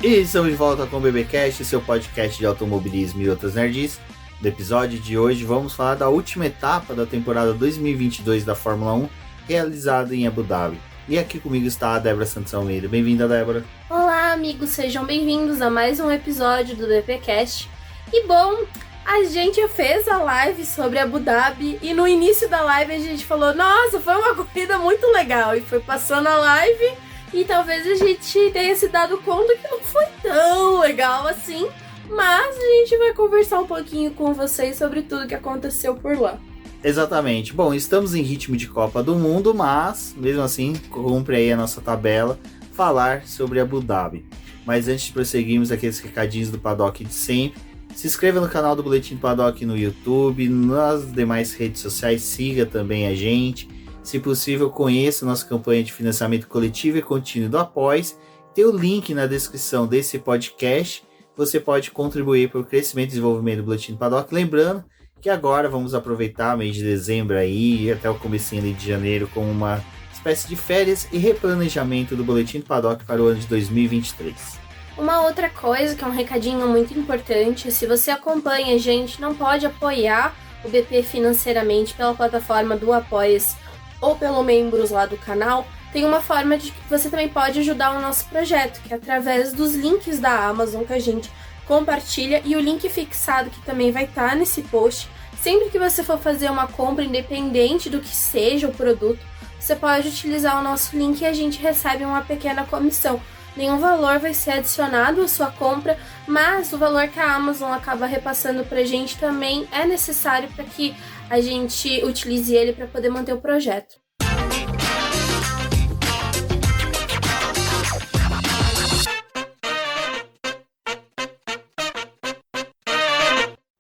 E estamos de volta com o BBcast, seu podcast de automobilismo e outras nerds. No episódio de hoje vamos falar da última etapa da temporada 2022 da Fórmula 1, realizada em Abu Dhabi. E aqui comigo está a Débora Santos Almeida. Bem-vinda, Débora. Olá, amigos, sejam bem-vindos a mais um episódio do BBcast. E bom, a gente fez a live sobre Abu Dhabi e no início da live a gente falou: nossa, foi uma corrida muito legal. E foi passando a live e talvez a gente tenha se dado conta que não foi tão legal assim. Mas a gente vai conversar um pouquinho com vocês sobre tudo que aconteceu por lá. Exatamente. Bom, estamos em ritmo de Copa do Mundo, mas mesmo assim, cumpre aí a nossa tabela falar sobre Abu Dhabi. Mas antes de prosseguirmos aqueles recadinhos do Paddock de sempre, se inscreva no canal do Boletim do Paddock no YouTube, nas demais redes sociais, siga também a gente. Se possível, conheça a nossa campanha de financiamento coletivo e contínuo do Apoies. Tem o link na descrição desse podcast. Você pode contribuir para o crescimento e desenvolvimento do Boletim do Paddock. Lembrando que agora vamos aproveitar o mês de dezembro aí, até o comecinho ali de janeiro, como uma espécie de férias e replanejamento do Boletim do Paddock para o ano de 2023. Uma outra coisa, que é um recadinho muito importante: se você acompanha a gente, não pode apoiar o BP financeiramente pela plataforma do Apoia-se ou pelo membros lá do canal, tem uma forma de que você também pode ajudar o nosso projeto, que é através dos links da Amazon que a gente compartilha, e o link fixado que também vai estar nesse post. Sempre que você for fazer uma compra, independente do que seja o produto, você pode utilizar o nosso link e a gente recebe uma pequena comissão. Nenhum valor vai ser adicionado à sua compra, mas o valor que a Amazon acaba repassando pra gente também é necessário para que a gente utilize ele para poder manter o projeto.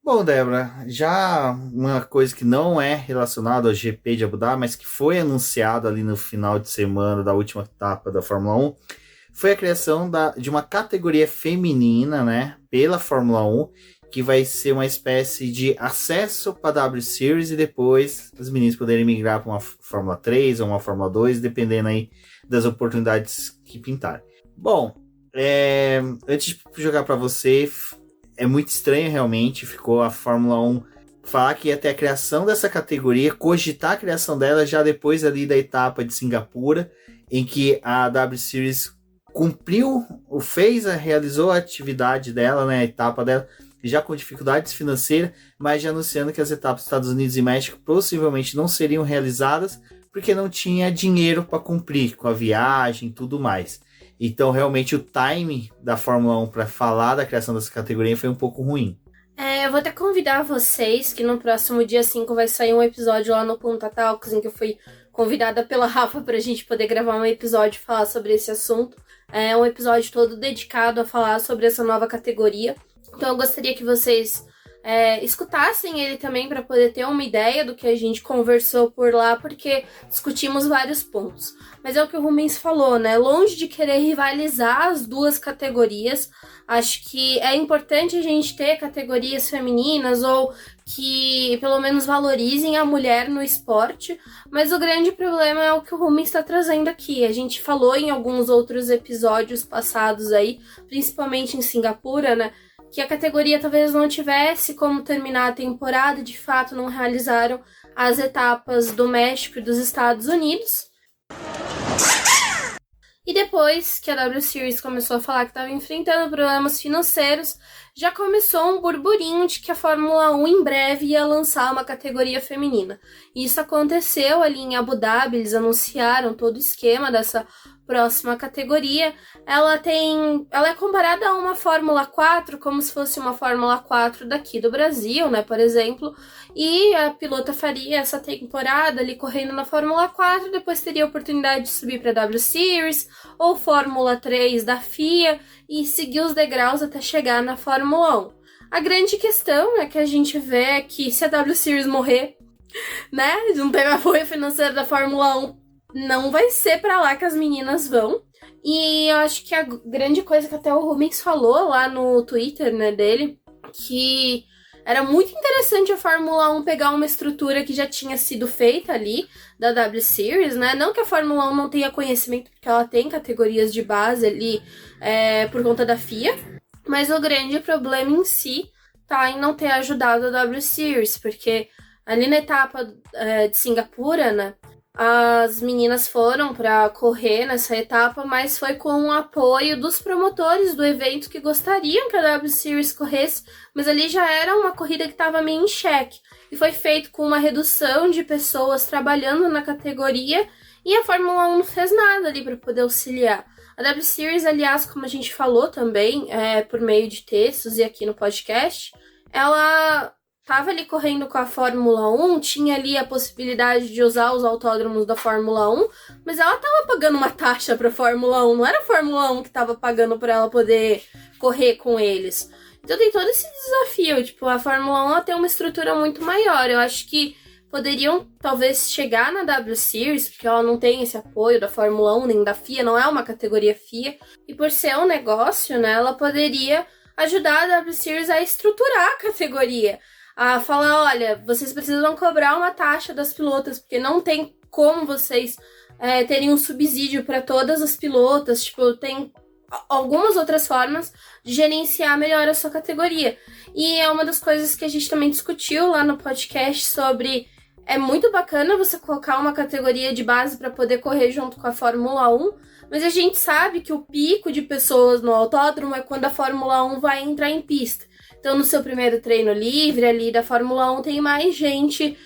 Bom, Débora, já uma coisa que não é relacionada ao GP de Abu Dhabi, mas que foi anunciado ali no final de semana da última etapa da Fórmula 1, foi a criação de uma categoria feminina, né, pela Fórmula 1, que vai ser uma espécie de acesso para a W Series e depois os meninos poderem migrar para uma Fórmula 3 ou uma Fórmula 2, dependendo aí das oportunidades que pintarem. Bom, antes de jogar para você, é muito estranho realmente, ficou a Fórmula 1 falar que ia ter a criação dessa categoria, cogitar a criação dela já depois ali da etapa de Singapura, em que a W Series realizou a atividade dela, né, a etapa dela, já com dificuldades financeiras, mas já anunciando que as etapas dos Estados Unidos e México possivelmente não seriam realizadas, porque não tinha dinheiro para cumprir com a viagem e tudo mais. Então, realmente, o timing da Fórmula 1 para falar da criação dessa categoria foi um pouco ruim. Eu vou até convidar vocês que no próximo dia 5 vai sair um episódio lá no Punta Talks, em que eu fui convidada pela Rafa para a gente poder gravar um episódio e falar sobre esse assunto. É um episódio todo dedicado a falar sobre essa nova categoria. Então eu gostaria que vocês escutassem ele também para poder ter uma ideia do que a gente conversou por lá, porque discutimos vários pontos. Mas é o que o Rubens falou, né? Longe de querer rivalizar as duas categorias, acho que é importante a gente ter categorias femininas ou que pelo menos valorizem a mulher no esporte, mas o grande problema é o que o Rubens está trazendo aqui. A gente falou em alguns outros episódios passados aí, principalmente em Singapura, né? Que a categoria talvez não tivesse como terminar a temporada, de fato não realizaram as etapas do México e dos Estados Unidos. E depois que a W Series começou a falar que estava enfrentando problemas financeiros, já começou um burburinho de que a Fórmula 1 em breve ia lançar uma categoria feminina. Isso aconteceu ali em Abu Dhabi, eles anunciaram todo o esquema dessa próxima categoria. Ela é comparada a uma Fórmula 4, como se fosse uma Fórmula 4 daqui do Brasil, né, por exemplo, e a pilota faria essa temporada ali correndo na Fórmula 4, depois teria a oportunidade de subir para a W Series ou Fórmula 3 da FIA e seguir os degraus até chegar na Fórmula 1. A grande questão é que a gente vê que se a W Series morrer, né, não tem apoio financeiro da Fórmula 1, não vai ser pra lá que as meninas vão. E eu acho que a grande coisa que até o Rubens falou lá no Twitter, né, dele, que era muito interessante a Fórmula 1 pegar uma estrutura que já tinha sido feita ali, da W Series, né? Não que a Fórmula 1 não tenha conhecimento, porque ela tem categorias de base ali por conta da FIA, mas o grande problema em si tá em não ter ajudado a W Series, porque ali na etapa de Singapura, né? As meninas foram para correr nessa etapa, mas foi com o apoio dos promotores do evento que gostariam que a W Series corresse, mas ali já era uma corrida que estava meio em xeque. E foi feito com uma redução de pessoas trabalhando na categoria e a Fórmula 1 não fez nada ali para poder auxiliar. A W Series, aliás, como a gente falou também, por meio de textos e aqui no podcast, ela tava ali correndo com a Fórmula 1, tinha ali a possibilidade de usar os autódromos da Fórmula 1, mas ela tava pagando uma taxa pra Fórmula 1, não era a Fórmula 1 que tava pagando pra ela poder correr com eles. Então tem todo esse desafio, tipo, a Fórmula 1 ela tem uma estrutura muito maior, eu acho que poderiam talvez chegar na W Series, porque ela não tem esse apoio da Fórmula 1 nem da FIA, não é uma categoria FIA, e por ser um negócio, né, ela poderia ajudar a W Series a estruturar a categoria, a falar, olha, vocês precisam cobrar uma taxa das pilotas, porque não tem como vocês terem um subsídio para todas as pilotas, tipo, tem algumas outras formas de gerenciar melhor a sua categoria. E é uma das coisas que a gente também discutiu lá no podcast sobre, é muito bacana você colocar uma categoria de base para poder correr junto com a Fórmula 1, mas a gente sabe que o pico de pessoas no autódromo é quando a Fórmula 1 vai entrar em pista. Então, no seu primeiro treino livre ali da Fórmula 1, tem mais gente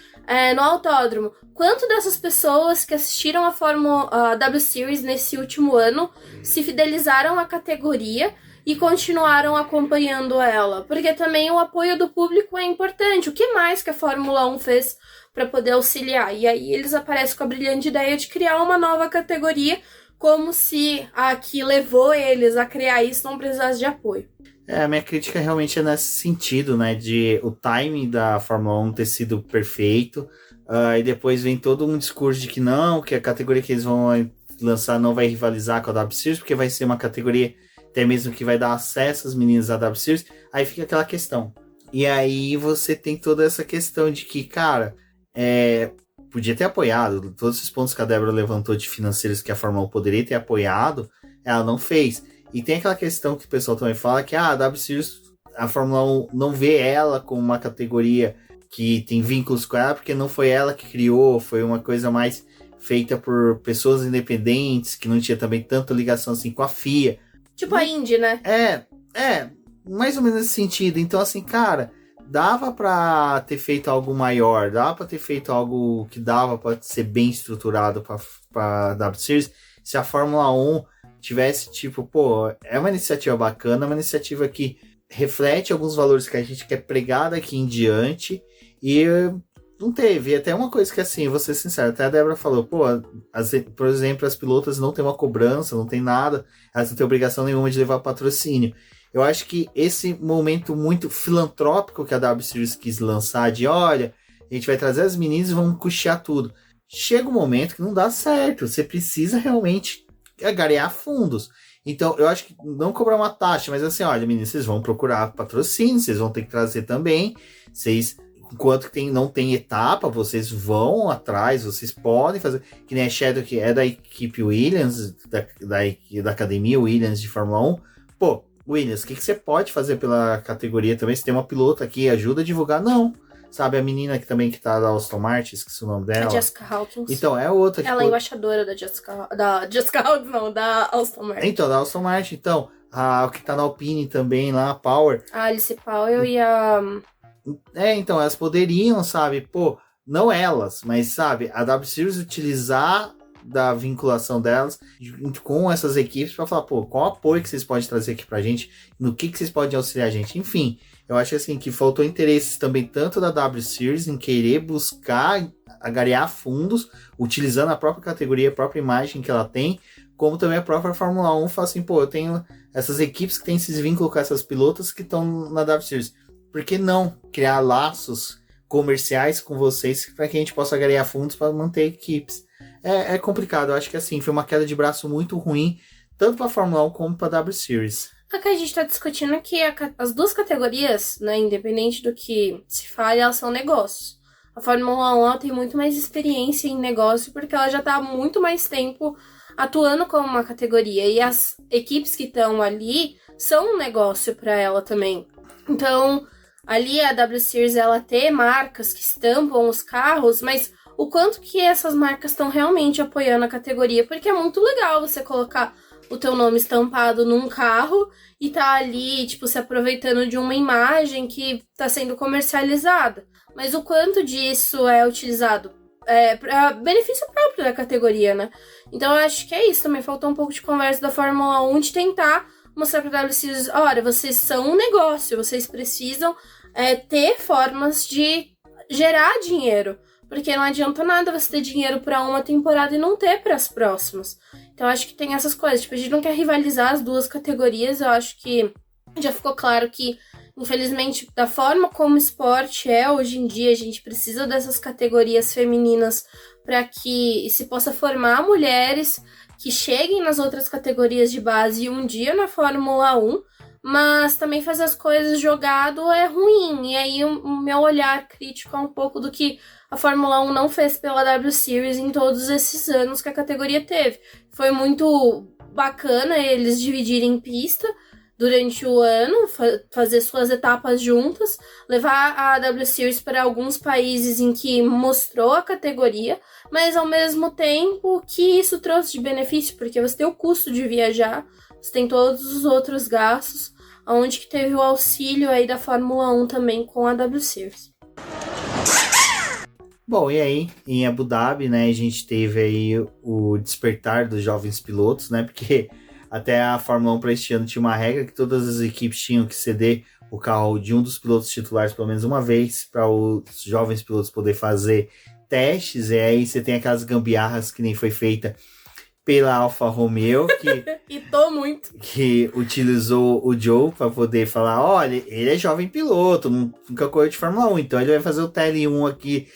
no autódromo. Quanto dessas pessoas que assistiram a W Series nesse último ano se fidelizaram à categoria e continuaram acompanhando ela? Porque também o apoio do público é importante. O que mais que a Fórmula 1 fez para poder auxiliar? E aí eles aparecem com a brilhante ideia de criar uma nova categoria, como se a que levou eles a criar isso não precisasse de apoio. A minha crítica realmente é nesse sentido, né, de o timing da Fórmula 1 ter sido perfeito, e depois vem todo um discurso de que não, que a categoria que eles vão lançar não vai rivalizar com a W Series, porque vai ser uma categoria até mesmo que vai dar acesso às meninas da W Series, aí fica aquela questão. E aí você tem toda essa questão de que, cara, podia ter apoiado, todos esses pontos que a Débora levantou de financeiros que a Fórmula 1 poderia ter apoiado, ela não fez. E tem aquela questão que o pessoal também fala que a W Series, a Fórmula 1 não vê ela como uma categoria que tem vínculos com ela, porque não foi ela que criou, foi uma coisa mais feita por pessoas independentes, que não tinha também tanta ligação assim com a FIA. Tipo a Indy, né? Mais ou menos nesse sentido. Então, assim, cara, dava pra ter feito algo maior, dava pra ter feito algo que dava pra ser bem estruturado pra W Series, se a Fórmula 1 tivesse, tipo, é uma iniciativa bacana, uma iniciativa que reflete alguns valores que a gente quer pregar daqui em diante, e não teve. E até uma coisa que, assim, vou ser sincero, até a Débora falou, por exemplo, as pilotas não têm uma cobrança, não tem nada, elas não têm obrigação nenhuma de levar patrocínio. Eu acho que esse momento muito filantrópico que a W Series quis lançar, de olha, a gente vai trazer as meninas e vamos custear tudo. Chega um momento que não dá certo, você precisa realmente garear fundos. Então, eu acho que não cobrar uma taxa, mas assim, olha, meninas, vocês vão procurar patrocínio, vocês vão ter que trazer também. Vocês, enquanto que não tem etapa, vocês vão atrás, vocês podem fazer. Que nem a Shadow, que é da equipe Williams, da academia Williams de Fórmula 1. Williams, o que você pode fazer pela categoria também? Se tem uma pilota aqui, ajuda a divulgar? Não. Sabe, a menina que também que tá da Aston Martin, esqueci o nome dela. A Jessica Hawkins. Então, é outra. Ela é embaixadora da Jessica Hawkins, não, da Aston Martin. Então, da Aston Martin. Então, a que tá na Alpine também, lá, a Power. A Alice Powell e a... Então, elas poderiam, sabe, não elas, mas, sabe, a W Series utilizar da vinculação delas com essas equipes para falar, qual apoio que vocês podem trazer aqui pra gente, no que vocês podem auxiliar a gente, enfim. Eu acho assim que faltou interesses também tanto da W Series em querer buscar angariar fundos, utilizando a própria categoria, a própria imagem que ela tem, como também a própria Fórmula 1 fala assim, eu tenho essas equipes que têm esses vínculos com essas pilotas que estão na W Series. Por que não criar laços comerciais com vocês para que a gente possa angariar fundos para manter equipes? É complicado, eu acho que assim, foi uma queda de braço muito ruim, tanto para a Fórmula 1 como para a W Series. O que a gente tá discutindo é que as duas categorias, né, independente do que se fale, elas são negócios. A Fórmula 1 ela tem muito mais experiência em negócio porque ela já tá há muito mais tempo atuando como uma categoria. E as equipes que estão ali são um negócio para ela também. Então, ali a W Series ela tem marcas que estampam os carros, mas o quanto que essas marcas estão realmente apoiando a categoria, porque é muito legal você colocar o teu nome estampado num carro e tá ali, tipo, se aproveitando de uma imagem que tá sendo comercializada. Mas o quanto disso é utilizado para benefício próprio da categoria, né? Então eu acho que é isso, também faltou um pouco de conversa da Fórmula 1 de tentar mostrar para a WC, olha, vocês são um negócio, vocês precisam ter formas de gerar dinheiro, porque não adianta nada você ter dinheiro para uma temporada e não ter para as próximas. Então eu acho que tem essas coisas, tipo, a gente não quer rivalizar as duas categorias, eu acho que já ficou claro que infelizmente, da forma como o esporte é hoje em dia, a gente precisa dessas categorias femininas para que se possa formar mulheres que cheguem nas outras categorias de base e um dia na Fórmula 1, mas também fazer as coisas jogado é ruim. E aí o meu olhar crítico é um pouco do que a Fórmula 1 não fez pela W Series em todos esses anos que a categoria teve. Foi muito bacana eles dividirem pista durante o ano, fazer suas etapas juntas, levar a W Series para alguns países em que mostrou a categoria, mas ao mesmo tempo que isso trouxe de benefício, porque você tem o custo de viajar, você tem todos os outros gastos, onde que teve o auxílio aí da Fórmula 1 também com a W Series. Bom, e aí, em Abu Dhabi, né, a gente teve aí o despertar dos jovens pilotos, né, porque até a Fórmula 1 para este ano tinha uma regra que todas as equipes tinham que ceder o carro de um dos pilotos titulares pelo menos uma vez para os jovens pilotos poder fazer testes. E aí você tem aquelas gambiarras que nem foi feita pela Alfa Romeo, que utilizou o Joe para poder falar, olha, ele é jovem piloto, nunca correu de Fórmula 1, então ele vai fazer o TL1 aqui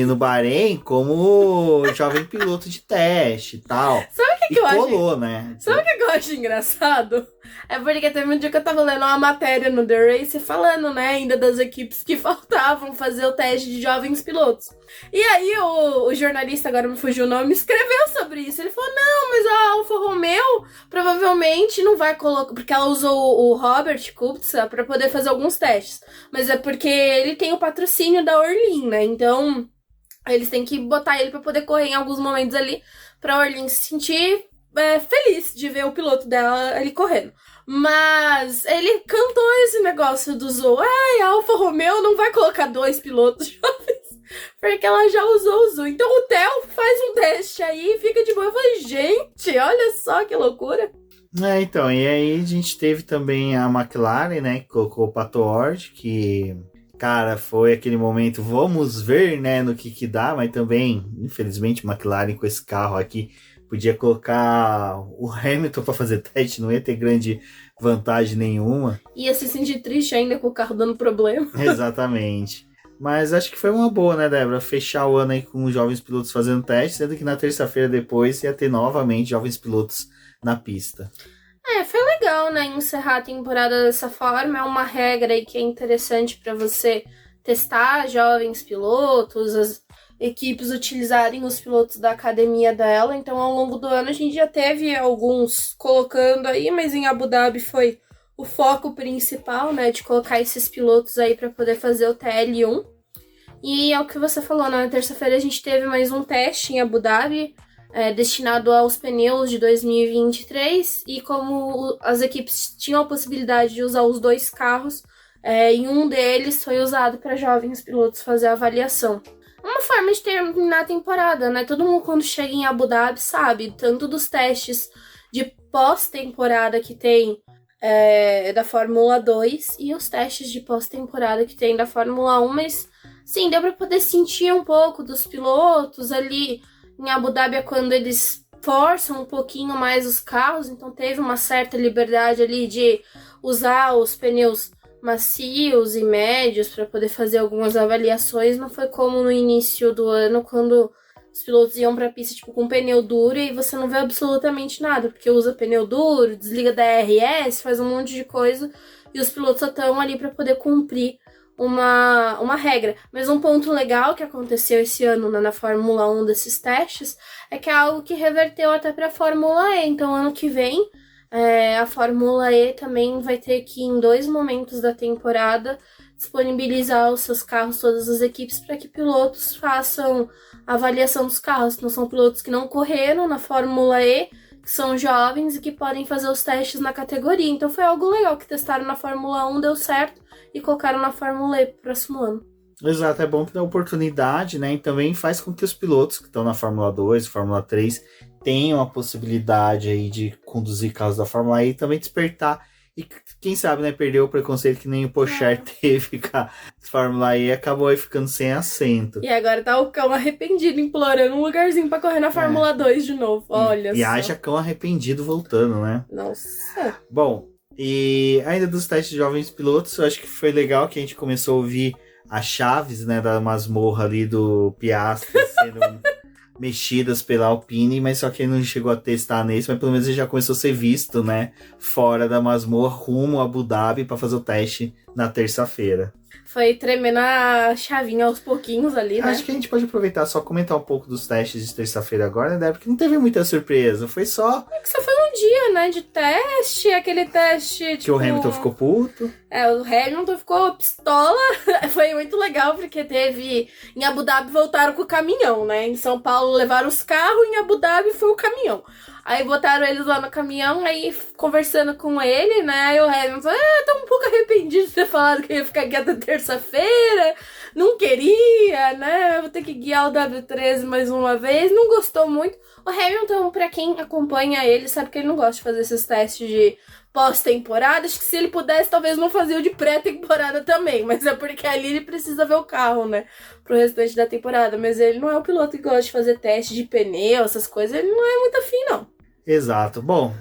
no Bahrein como jovem piloto de teste e tal. Sabe o que eu colou, acho? Né? Sabe o que eu acho engraçado? É porque teve um dia que eu tava lendo uma matéria no The Race falando, né, ainda das equipes que faltavam fazer o teste de jovens pilotos. E aí o jornalista, agora me fugiu o nome, escreveu sobre isso. Ele falou, não, mas a Alfa Romeo provavelmente não vai colocar, porque ela usou o Robert Kubica pra poder fazer alguns testes. Mas é porque ele tem o patrocínio da Orlin, né, então eles têm que botar ele pra poder correr em alguns momentos ali, pra Orlin se sentir feliz de ver o piloto dela ali correndo. Mas ele cantou esse negócio do Zou. Ai, a Alfa Romeo não vai colocar 2 pilotos jovens, porque ela já usou o Zou. Então o Theo faz um teste aí e fica de boa. Eu falei, gente, olha só que loucura. Então, e aí a gente teve também a McLaren, né, que colocou o Pato Ward, que... Cara, foi aquele momento, vamos ver, né, no que dá, mas também, infelizmente, McLaren com esse carro aqui, podia colocar o Hamilton para fazer teste, não ia ter grande vantagem nenhuma. Ia se sentir triste ainda com o carro dando problema. Exatamente. Mas acho que foi uma boa, né, Débora? Fechar o ano aí com os jovens pilotos fazendo teste, sendo que na terça-feira depois ia ter novamente jovens pilotos na pista. Foi legal, né, encerrar a temporada dessa forma. É uma regra aí que é interessante para você testar jovens pilotos, as equipes utilizarem os pilotos da academia dela. Então, ao longo do ano, a gente já teve alguns colocando aí, mas em Abu Dhabi foi o foco principal, né, de colocar esses pilotos aí para poder fazer o TL1. E é o que você falou, né, na terça-feira a gente teve mais um teste em Abu Dhabi, destinado aos pneus de 2023, e como as equipes tinham a possibilidade de usar os 2 carros, em um deles foi usado para jovens pilotos fazer a avaliação. Uma forma de terminar a temporada, né? Todo mundo quando chega em Abu Dhabi sabe, tanto dos testes de pós-temporada que tem da Fórmula 2 e os testes de pós-temporada que tem da Fórmula 1, mas sim, deu para poder sentir um pouco dos pilotos ali. Em Abu Dhabi é quando eles forçam um pouquinho mais os carros, então teve uma certa liberdade ali de usar os pneus macios e médios para poder fazer algumas avaliações. Não foi como no início do ano, quando os pilotos iam pra pista, tipo, com pneu duro, e aí você não vê absolutamente nada, porque usa pneu duro, desliga DRS, faz um monte de coisa, e os pilotos só estão ali pra poder cumprir uma regra. Mas um ponto legal que aconteceu esse ano na Fórmula 1 desses testes é que é algo que reverteu até pra Fórmula E. Então, ano que vem, a Fórmula E também vai ter que, em 2 momentos da temporada, disponibilizar os seus carros, todas as equipes, para que pilotos façam a avaliação dos carros. Então, são pilotos que não correram na Fórmula E, que são jovens e que podem fazer os testes na categoria. Então, foi algo legal que testaram na Fórmula 1, deu certo, e colocaram na Fórmula E pro próximo ano. Exato, é bom que dá oportunidade, né? E também faz com que os pilotos que estão na Fórmula 2, Fórmula 3, tenham a possibilidade aí de conduzir carros da Fórmula E e também despertar. E quem sabe, né, perdeu o preconceito que nem o Pocher teve com a Fórmula E e acabou aí ficando sem assento. E agora tá o cão arrependido, implorando um lugarzinho pra correr na Fórmula 2 de novo. Olha e só. haja cão arrependido voltando, né? Nossa. Bom, e ainda dos testes de jovens pilotos, eu acho que foi legal que a gente começou a ouvir as chaves, né, da masmorra ali do Piastri sendo mexidas pela Alpine, mas só que ele não chegou a testar nesse, mas pelo menos ele já começou a ser visto, né, fora da masmorra, rumo a Abu Dhabi para fazer o teste na terça-feira. Foi tremendo a chavinha aos pouquinhos ali, né? Acho que a gente pode aproveitar só comentar um pouco dos testes de terça-feira agora, né, porque não teve muita surpresa, foi só... É que só foi um dia, né, de teste, aquele teste, tipo... Que o Hamilton ficou puto. O Hamilton ficou pistola. Foi muito legal, porque teve... Em Abu Dhabi voltaram com o caminhão, né? Em São Paulo levaram os carros, em Abu Dhabi foi o caminhão. Aí botaram eles lá no caminhão, aí conversando com ele, né? Aí o Hamilton, tô um pouco arrependido de ter falado que ia ficar aqui até terça-feira. Não queria, né? Vou ter que guiar o W13 mais uma vez. Não gostou muito. O Hamilton, pra quem acompanha ele, sabe que ele não gosta de fazer esses testes de pós-temporada. Acho que se ele pudesse, talvez não fazia o de pré-temporada também. Mas é porque ali ele precisa ver o carro, né? Pro restante da temporada. Mas ele não é o piloto que gosta de fazer teste de pneu, essas coisas. Ele não é muito afim, não. Exato. Bom.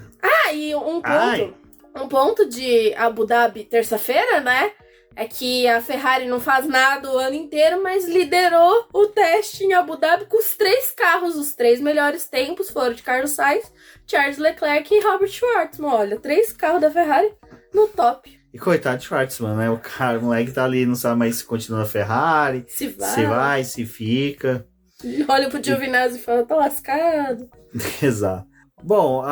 E um ponto de Abu Dhabi terça-feira, né? É que a Ferrari não faz nada o ano inteiro, mas liderou o teste em Abu Dhabi com os 3 carros. Os 3 melhores tempos foram de Carlos Sainz, Charles Leclerc e Robert Schwartzman. Olha, 3 carros da Ferrari no top. E coitado de Schwartzman, né? O moleque tá ali, não sabe mais se continua na Ferrari, se vai, se fica. Olha pro Giovinazzi e fala, tá lascado. Exato. Bom,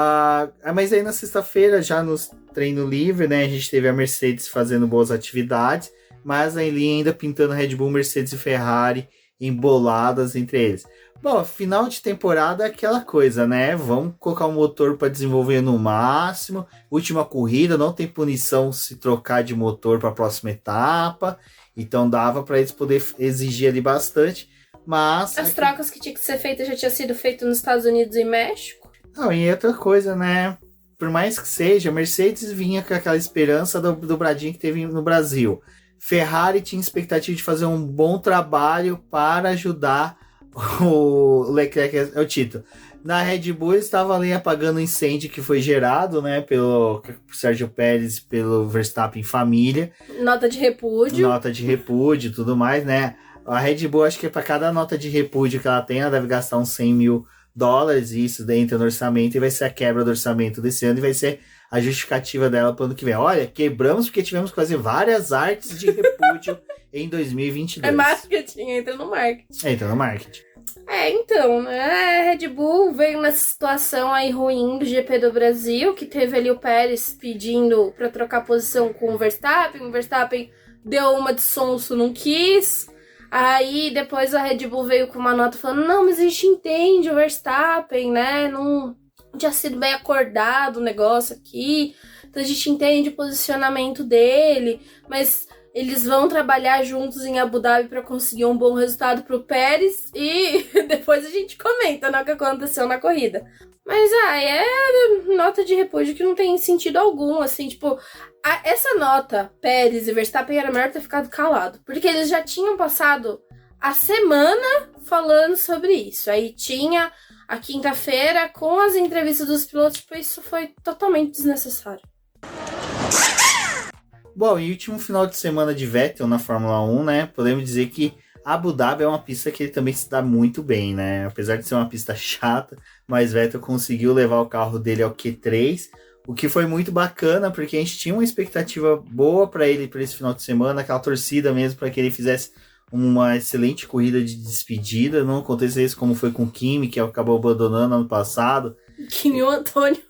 mas aí na sexta-feira, já no treino livre, né, a gente teve a Mercedes fazendo boas atividades, mas ali ainda pintando Red Bull, Mercedes e Ferrari emboladas entre eles. Bom, final de temporada é aquela coisa, né? Vamos colocar o motor para desenvolver no máximo. Última corrida, não tem punição se trocar de motor para a próxima etapa, então dava para eles poder exigir ali bastante, mas... As trocas que tinha que ser feitas já tinha sido feito nos Estados Unidos e México. Não, e outra coisa, né? Por mais que seja, a Mercedes vinha com aquela esperança do dobradinho que teve no Brasil. Ferrari tinha expectativa de fazer um bom trabalho para ajudar o Leclerc ao título. Na Red Bull eles estavam ali apagando o incêndio que foi gerado, né? Pelo Sérgio Pérez, pelo Verstappen família. Nota de repúdio. Nota de repúdio e tudo mais, né? A Red Bull, acho que para cada nota de repúdio que ela tem, ela deve gastar uns $100 mil. E isso entra no orçamento e vai ser a quebra do orçamento desse ano e vai ser a justificativa dela para o ano que vem. Olha, quebramos porque tivemos que fazer várias artes de repúdio em 2022. É marketing, entra no marketing. Entra no marketing. Então, né, a Red Bull veio nessa situação aí ruim do GP do Brasil, que teve ali o Pérez pedindo para trocar posição com o Verstappen deu uma de sonso, não quis. Aí depois a Red Bull veio com uma nota falando, não, mas a gente entende o Verstappen, né, não tinha sido bem acordado o negócio aqui, então a gente entende o posicionamento dele, mas eles vão trabalhar juntos em Abu Dhabi para conseguir um bom resultado pro Pérez e depois a gente comenta, né, o que aconteceu na corrida. Mas, é nota de repúdio que não tem sentido algum, assim, tipo... Essa nota, Pérez e Verstappen, era melhor ter ficado calado. Porque eles já tinham passado a semana falando sobre isso. Aí tinha a quinta-feira com as entrevistas dos pilotos, tipo, isso foi totalmente desnecessário. Bom, e último final de semana de Vettel na Fórmula 1, né? Podemos dizer que Abu Dhabi é uma pista que ele também se dá muito bem, né? Apesar de ser uma pista chata, mas Vettel conseguiu levar o carro dele ao Q3, o que foi muito bacana, porque a gente tinha uma expectativa boa para ele para esse final de semana, aquela torcida mesmo para que ele fizesse uma excelente corrida de despedida, não acontecesse como foi com o Kimi, que acabou abandonando ano passado. Kimi e o Antônio.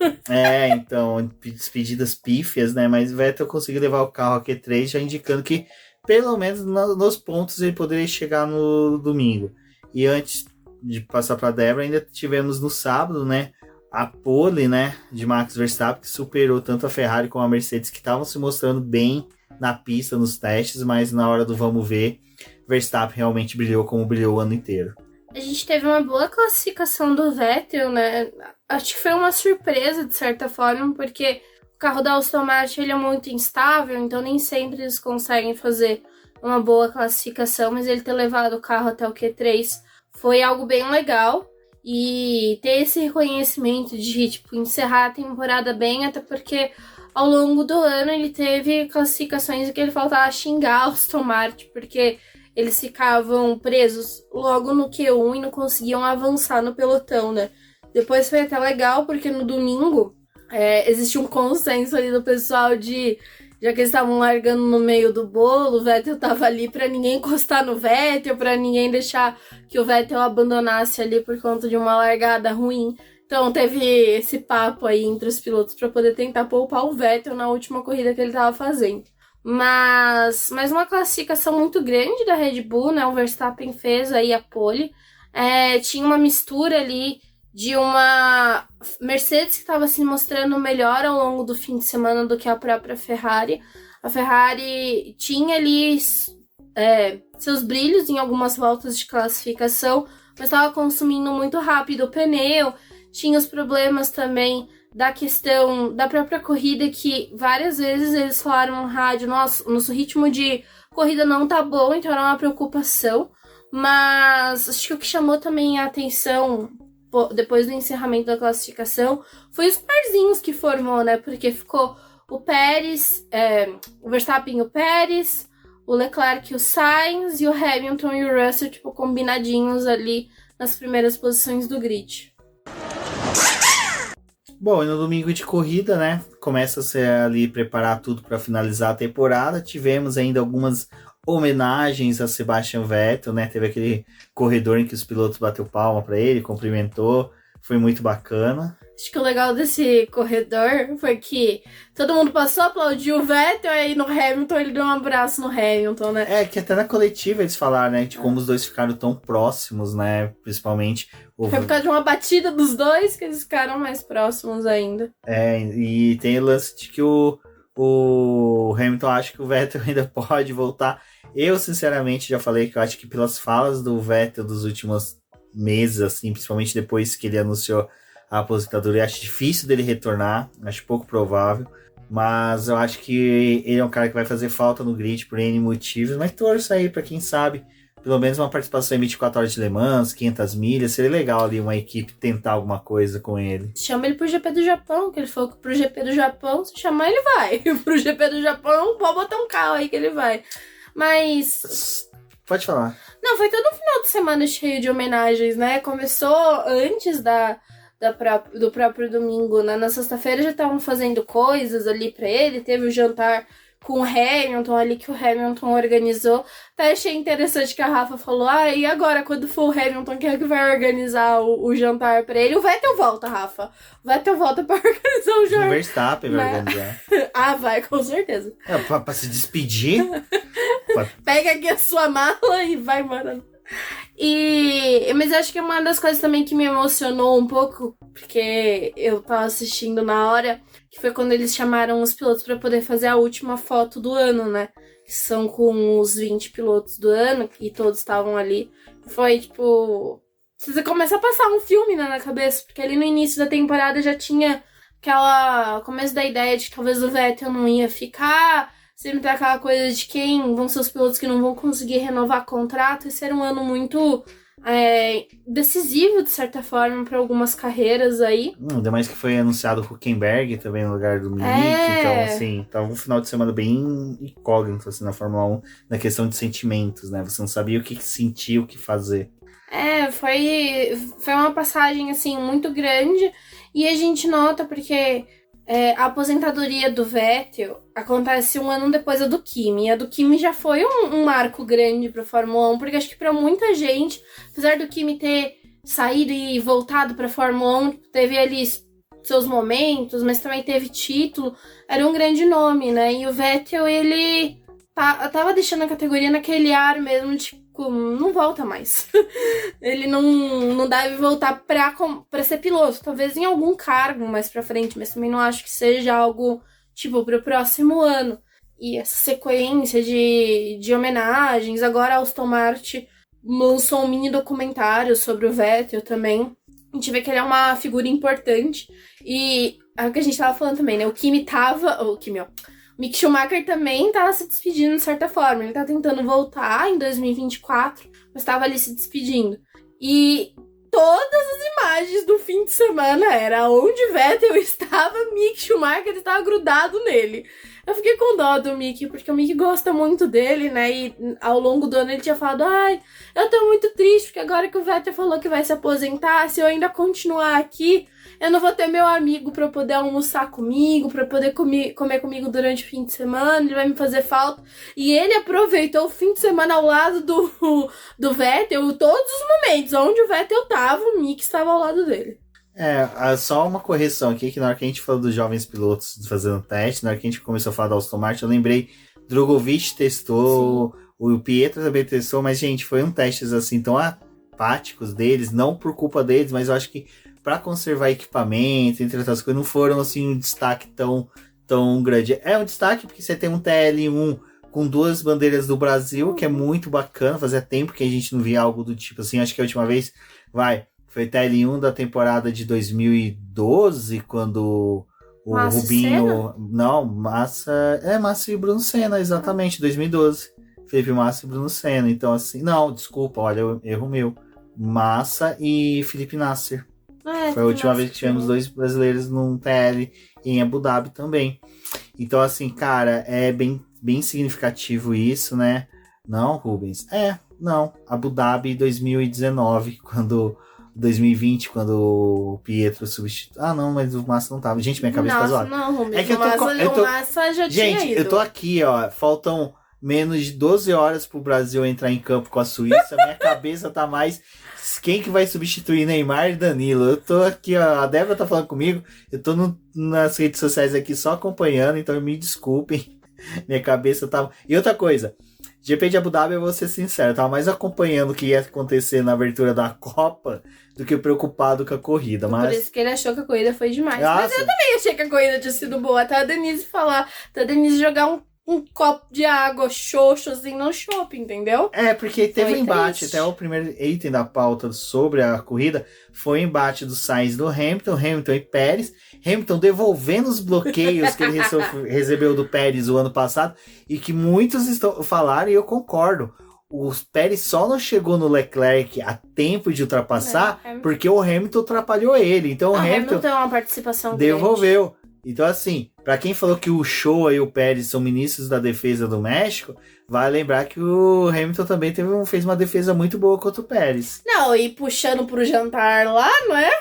Então, despedidas pífias, né? Mas Vettel conseguiu levar o carro ao Q3, já indicando que pelo menos nos pontos ele poderia chegar no domingo. E antes de passar para Débora, ainda tivemos no sábado, né, a pole, né, de Max Verstappen, que superou tanto a Ferrari como a Mercedes, que estavam se mostrando bem na pista, nos testes, mas na hora do vamos ver, Verstappen realmente brilhou como brilhou o ano inteiro. A gente teve uma boa classificação do Vettel, né? Acho que foi uma surpresa, de certa forma, porque o carro da Aston Martin ele é muito instável, então nem sempre eles conseguem fazer uma boa classificação, mas ele ter levado o carro até o Q3 foi algo bem legal. E ter esse reconhecimento de, tipo, encerrar a temporada bem, até porque ao longo do ano ele teve classificações em que ele faltava xingar o Aston Martin, porque eles ficavam presos logo no Q1 e não conseguiam avançar no pelotão, né? Depois foi até legal, porque no domingo existe um consenso ali do pessoal de... Já que eles estavam largando no meio do bolo, o Vettel tava ali pra ninguém encostar no Vettel, pra ninguém deixar que o Vettel abandonasse ali por conta de uma largada ruim. Então teve esse papo aí entre os pilotos pra poder tentar poupar o Vettel na última corrida que ele tava fazendo. Mas uma classificação muito grande da Red Bull, né? O Verstappen fez aí a pole. Tinha uma mistura ali de uma Mercedes que estava se mostrando melhor ao longo do fim de semana do que a própria Ferrari. A Ferrari tinha ali seus brilhos em algumas voltas de classificação, mas estava consumindo muito rápido o pneu. Tinha os problemas também da questão da própria corrida, que várias vezes eles falaram no rádio: nosso ritmo de corrida não tá bom, então era uma preocupação. Mas acho que o que chamou também a atenção depois do encerramento da classificação foi os parzinhos que formou, né? Porque ficou o Pérez, o Verstappen e o Pérez, o Leclerc e o Sainz, e o Hamilton e o Russell, tipo, combinadinhos ali nas primeiras posições do grid. Bom, e no domingo de corrida, né, começa-se ali preparar tudo para finalizar a temporada. Tivemos ainda algumas homenagens a Sebastian Vettel, né? Teve aquele corredor em que os pilotos bateu palma para ele, cumprimentou, foi muito bacana. Acho que o legal desse corredor foi que todo mundo passou, aplaudiu o Vettel, aí no Hamilton ele deu um abraço no Hamilton, né? Que até na coletiva eles falaram, né, de como os dois ficaram tão próximos, né, principalmente... Foi por causa de uma batida dos dois que eles ficaram mais próximos ainda. E tem o lance de que o Hamilton acha que o Vettel ainda pode voltar. Eu, sinceramente, já falei que eu acho que pelas falas do Vettel dos últimos meses, assim, principalmente depois que ele anunciou a aposentadoria, acho difícil dele retornar, acho pouco provável, mas eu acho que ele é um cara que vai fazer falta no grid por N motivos, mas torço aí pra quem sabe, pelo menos uma participação em 24 horas de Le Mans, 500 milhas, seria legal ali uma equipe tentar alguma coisa com ele. Chama ele pro GP do Japão, que ele falou que pro GP do Japão, se chamar ele vai. Pro GP do Japão, pode botar um carro aí que ele vai. Mas... Pode falar. Não, foi todo um final de semana cheio de homenagens, né? Começou antes do próprio domingo, né? Na sexta-feira já estavam fazendo coisas ali pra ele. Teve o jantar com o Hamilton ali, que o Hamilton organizou. Até achei interessante que a Rafa falou: e agora, quando for o Hamilton, quem é que vai organizar o jantar pra ele? O Vettel volta, Rafa. O Vettel volta pra organizar o jantar. O Verstappen vai organizar. Vai, com certeza. Pra se despedir. Pega aqui a sua mala e vai embora. Mas acho que uma das coisas também que me emocionou um pouco, porque eu tava assistindo na hora, que foi quando eles chamaram os pilotos pra poder fazer a última foto do ano, né? Que são com os 20 pilotos do ano, e todos estavam ali. Foi tipo... Você começa a passar um filme, né, na cabeça, porque ali no início da temporada já tinha começo da ideia de que talvez o Vettel não ia ficar. Sempre tem aquela coisa de quem vão ser os pilotos que não vão conseguir renovar contrato. Esse era um ano muito decisivo, de certa forma, para algumas carreiras aí. Ainda mais que foi anunciado o Hülkenberg também no lugar do Mick. Então, assim, tava um final de semana bem incógnito assim, na Fórmula 1, na questão de sentimentos, né? Você não sabia o que sentir, o que fazer. Foi uma passagem, assim, muito grande. E a gente nota porque a aposentadoria do Vettel acontece um ano depois da do Kimi. A do Kimi já foi um marco grande pra Fórmula 1, porque acho que pra muita gente, apesar do Kimi ter saído e voltado pra Fórmula 1, teve ali seus momentos, mas também teve título, era um grande nome, né? E o Vettel, ele tava deixando a categoria naquele ar mesmo, tipo, não volta mais. Ele não deve voltar pra ser piloto. Talvez em algum cargo mais pra frente, mas também não acho que seja algo, tipo, pro próximo ano. E essa sequência de homenagens. Agora a Aston Martin lançou um mini documentário sobre o Vettel também. A gente vê que ele é uma figura importante. E é o que a gente tava falando também, né? O Mick Schumacher também tava se despedindo de certa forma. Ele tá tentando voltar em 2024, mas tava ali se despedindo. E todas as imagens do fim de semana era onde Vettel estava, Mick Schumacher estava grudado nele. Eu fiquei com dó do Mick, porque o Mick gosta muito dele, né? E ao longo do ano ele tinha falado, eu tô muito triste, porque agora que o Vettel falou que vai se aposentar, se eu ainda continuar aqui, eu não vou ter meu amigo pra poder almoçar comigo, pra poder comer comigo durante o fim de semana, ele vai me fazer falta. E ele aproveitou o fim de semana ao lado do Vettel, todos os momentos onde o Vettel tava, o Mick estava ao lado dele. Só uma correção aqui, que na hora que a gente falou dos jovens pilotos fazendo teste, na hora que a gente começou a falar da Aston Martin, eu lembrei, Drogovic testou, sim, o Pietro também testou, mas, gente, foi um testes assim tão apáticos deles, não por culpa deles, mas eu acho que para conservar equipamento, entre outras coisas, não foram assim um destaque tão grande. É um destaque porque você tem um TL1 com 2 bandeiras do Brasil, que é muito bacana, fazia tempo que a gente não via algo do tipo assim, acho que a última vez, foi TL1 da temporada de 2012, quando o Massa Rubinho... Senna? Não, Massa e Bruno Senna, exatamente, 2012. Felipe Massa e Bruno Senna, então assim... Não, desculpa, olha, erro meu. Massa e Felipe Nasser. Foi a última vez que tivemos 2 brasileiros num TL em Abu Dhabi também. Então, assim, cara, é bem significativo isso, né? Não, Rubens? Não. Abu Dhabi 2019, 2020, quando o Pietro substituiu. Não, mas o Massa não tava. Gente, minha cabeça tá zoada. Não, Rubens, é que o Massa já tinha ido. Eu tô aqui, ó. Faltam menos de 12 horas pro Brasil entrar em campo com a Suíça. Minha cabeça tá mais... Quem que vai substituir Neymar e Danilo? Eu tô aqui, ó, a Débora tá falando comigo, eu tô nas redes sociais aqui só acompanhando, então me desculpem, minha cabeça tava... E outra coisa, GP de Abu Dhabi, eu vou ser sincero, eu tava mais acompanhando o que ia acontecer na abertura da Copa do que preocupado com a corrida, mas... Por isso que ele achou que a corrida foi demais. Mas eu também achei que a corrida tinha sido boa, até a Denise jogar um copo de água xoxo, assim, no shopping, entendeu? Porque teve um embate, até o primeiro item da pauta sobre a corrida, foi o embate do Sainz e do Hamilton e Pérez, Hamilton devolvendo os bloqueios que ele recebeu do Pérez o ano passado, e que muitos falaram, e eu concordo, o Pérez só não chegou no Leclerc a tempo de ultrapassar, porque o Hamilton atrapalhou ele, então o Hamilton tem uma participação devolveu. Grande. Então, assim, pra quem falou que o Shoa e o Pérez são ministros da defesa do México, vai lembrar que o Hamilton também fez uma defesa muito boa contra o Pérez. Não, e puxando pro jantar lá, não é?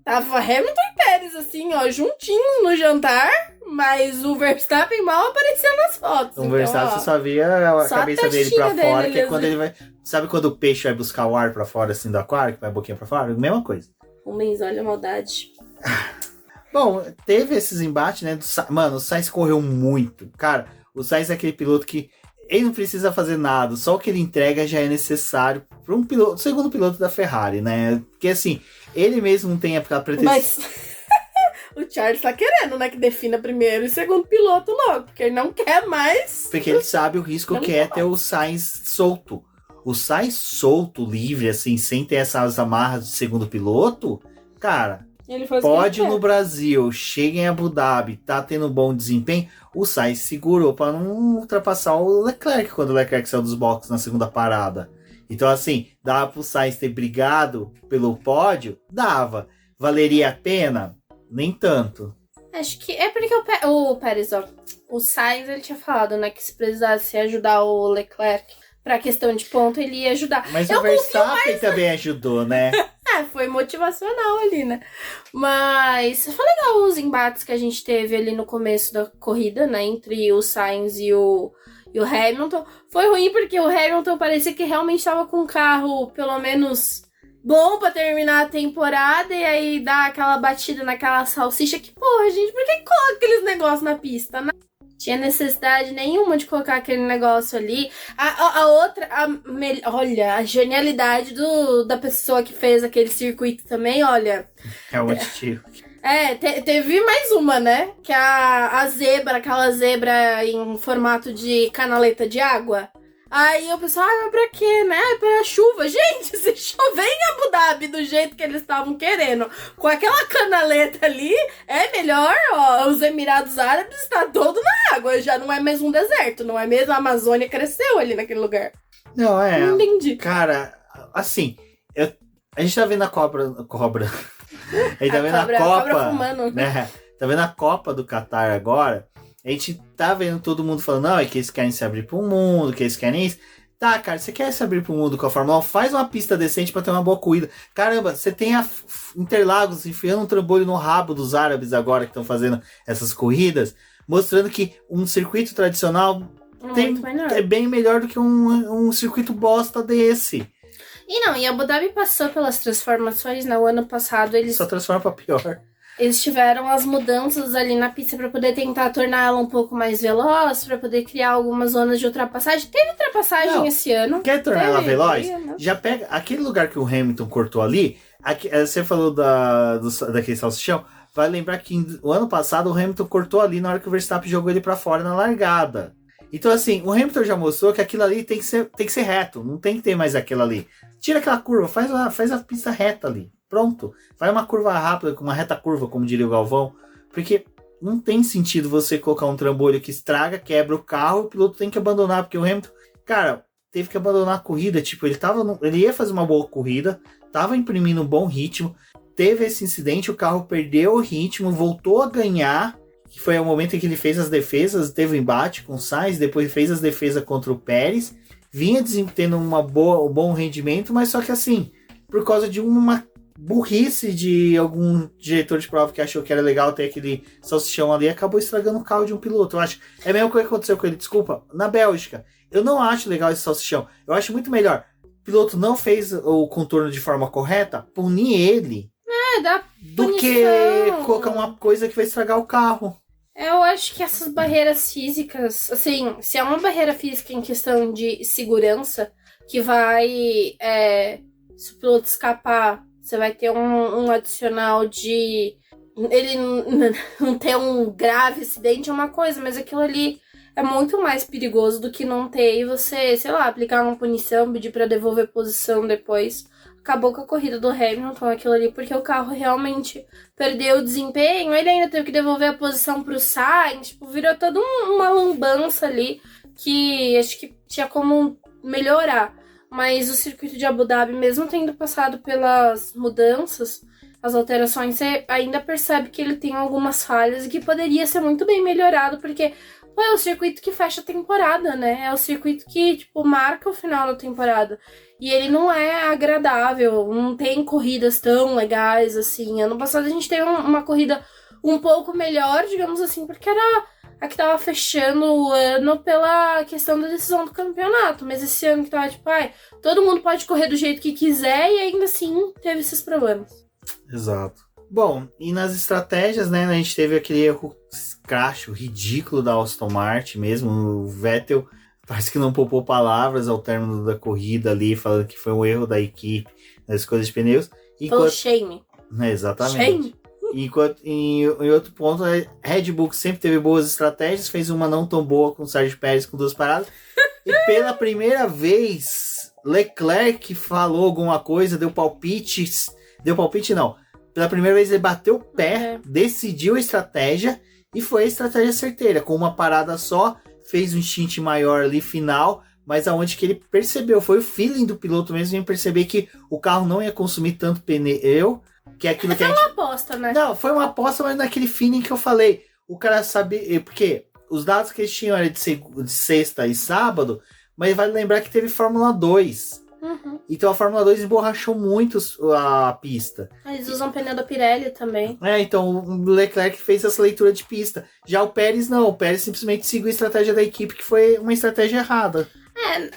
Tava Hamilton e Pérez, assim, ó, juntinhos no jantar, mas o Verstappen mal aparecia nas fotos. O Verstappen só via a cabeça dele pra fora, que é quando ele vai... Sabe quando o peixe vai buscar o ar pra fora, assim, do aquário, que vai a boquinha pra fora? Mesma coisa. Homens, olha a maldade. Bom, teve esses embates, né? Mano, o Sainz correu muito. Cara, o Sainz é aquele piloto que ele não precisa fazer nada, só o que ele entrega já é necessário para um piloto, segundo piloto da Ferrari, né? Porque assim, ele mesmo não tem a pretensão. Mas o Charles tá querendo, né? Que defina primeiro e segundo piloto logo, porque ele não quer mais. Porque ele sabe o risco que é ter o Sainz solto. O Sainz solto, livre, assim, sem ter essas amarras de segundo piloto, cara. Pode no Brasil, chega em Abu Dhabi, tá tendo bom desempenho, o Sainz segurou para não ultrapassar o Leclerc quando o Leclerc saiu dos boxes na segunda parada. Então, assim, dava pro Sainz ter brigado pelo pódio? Dava. Valeria a pena? Nem tanto. Acho que é porque o Pérez, ó, o Sainz, ele tinha falado, né, que se precisasse ajudar o Leclerc pra questão de ponto, ele ia ajudar. Mas o Verstappen também ajudou, né? Foi motivacional ali, né? Mas foi legal os embates que a gente teve ali no começo da corrida, né, entre o Sainz e o Hamilton. Foi ruim porque o Hamilton parecia que realmente estava com um carro, pelo menos, bom pra terminar a temporada, e aí dá aquela batida naquela salsicha que, porra, gente, por que coloca aqueles negócios na pista, né? Tinha necessidade nenhuma de colocar aquele negócio ali. Olha, a genialidade da pessoa que fez aquele circuito também, olha. É o motivo. Teve mais uma, né? Que a zebra, aquela zebra em formato de canaleta de água. Aí o pessoal, mas pra quê, né? Pra chuva. Gente, se chover em Abu Dhabi do jeito que eles estavam querendo, com aquela canaleta ali, é melhor, ó, os Emirados Árabes está todo na água. Já não é mais um deserto, não é mesmo? A Amazônia cresceu ali naquele lugar. Não, Não entendi. Cara, assim, a gente tá vendo a cobra. A gente tá vendo a Copa. Cobra fumando. Né? Tá vendo a Copa do Catar agora. A gente tá vendo todo mundo falando, não, é que eles querem se abrir pro mundo, que eles querem isso. Tá, cara, você quer se abrir pro mundo com a Fórmula 1? Faz uma pista decente pra ter uma boa corrida. Caramba, você tem a Interlagos enfiando um trambolho no rabo dos árabes agora que estão fazendo essas corridas, mostrando que um circuito tradicional é bem melhor do que um circuito bosta desse. E Abu Dhabi passou pelas transformações, no ano passado eles... Só transforma pra pior. Eles tiveram as mudanças ali na pista para poder tentar tornar ela um pouco mais veloz, para poder criar algumas zonas de ultrapassagem. Teve ultrapassagem esse ano. Quer tornar ela veloz? Já pega aquele lugar que o Hamilton cortou ali. Você falou daquele salsichão. Vai lembrar que o ano passado o Hamilton cortou ali na hora que o Verstappen jogou ele para fora na largada. Então, assim, o Hamilton já mostrou que aquilo ali tem que ser reto. Não tem que ter mais aquilo ali. Tira aquela curva, faz a pista reta ali. Pronto. Faz uma curva rápida, uma reta curva, como diria o Galvão. Porque não tem sentido você colocar um trambolho que estraga, quebra o carro, o piloto tem que abandonar. Porque o Hamilton, cara, teve que abandonar a corrida. Tipo, ele ia fazer uma boa corrida, tava imprimindo um bom ritmo. Teve esse incidente, o carro perdeu o ritmo, voltou a ganhar. Que foi o momento em que ele fez as defesas, teve um embate com o Sainz, depois fez as defesas contra o Pérez. Vinha tendo um bom rendimento, mas só que assim, por causa de uma burrice de algum diretor de prova que achou que era legal ter aquele salsichão ali, acabou estragando o carro de um piloto. Eu acho. É a mesma coisa que aconteceu com ele, desculpa, na Bélgica. Eu não acho legal esse salsichão. Eu acho muito melhor. O piloto não fez o contorno de forma correta, punir ele. Dá do que colocar uma coisa que vai estragar o carro. Eu acho que essas barreiras físicas, assim, se é uma barreira física em questão de segurança, que vai, se o piloto escapar, você vai ter um adicional de ele não ter um grave acidente, é uma coisa, mas aquilo ali é muito mais perigoso do que não ter e você, sei lá, aplicar uma punição, pedir pra devolver posição depois. Acabou com a corrida do Hamilton, aquilo ali, porque o carro realmente perdeu o desempenho, ele ainda teve que devolver a posição pro Sainz, tipo, virou toda uma lambança ali, que acho que tinha como melhorar. Mas o circuito de Abu Dhabi, mesmo tendo passado pelas mudanças, as alterações, você ainda percebe que ele tem algumas falhas e que poderia ser muito bem melhorado, porque é o circuito que fecha a temporada, né? É o circuito que, tipo, marca o final da temporada. E ele não é agradável, não tem corridas tão legais, assim. Ano passado a gente teve uma corrida um pouco melhor, digamos assim, porque era a que tava fechando o ano pela questão da decisão do campeonato. Mas esse ano que tava, tipo, todo mundo pode correr do jeito que quiser e ainda assim teve esses problemas. Exato. Bom, e nas estratégias, né, a gente teve aquele erro cracho, ridículo da Aston Martin mesmo. O Vettel parece que não poupou palavras ao término da corrida ali, falando que foi um erro da equipe nas escolhas de pneus. Foi shame. Exatamente. Shame. Enquanto, em outro ponto, a Red Bull sempre teve boas estratégias, fez uma não tão boa com o Sérgio Pérez com 2 paradas. E pela primeira vez, Leclerc falou alguma coisa, deu palpite não. Pela primeira vez ele bateu o pé, decidiu a estratégia e foi a estratégia certeira. Com uma parada só, fez um stint maior ali final mas aonde que ele percebeu, foi o feeling do piloto mesmo em perceber que o carro não ia consumir tanto pneu, que é aquilo que a gente... Foi uma aposta, né? Não, foi uma aposta, mas naquele feeling que eu falei, o cara sabia, porque os dados que eles tinham eram de sexta e sábado, mas vale lembrar que teve Fórmula 2. Então a Fórmula 2 emborrachou muito a pista. Eles usam pneu da Pirelli também. Então o Leclerc fez essa leitura de pista. Já o Pérez não, o Pérez simplesmente seguiu a estratégia da equipe, que foi uma estratégia errada.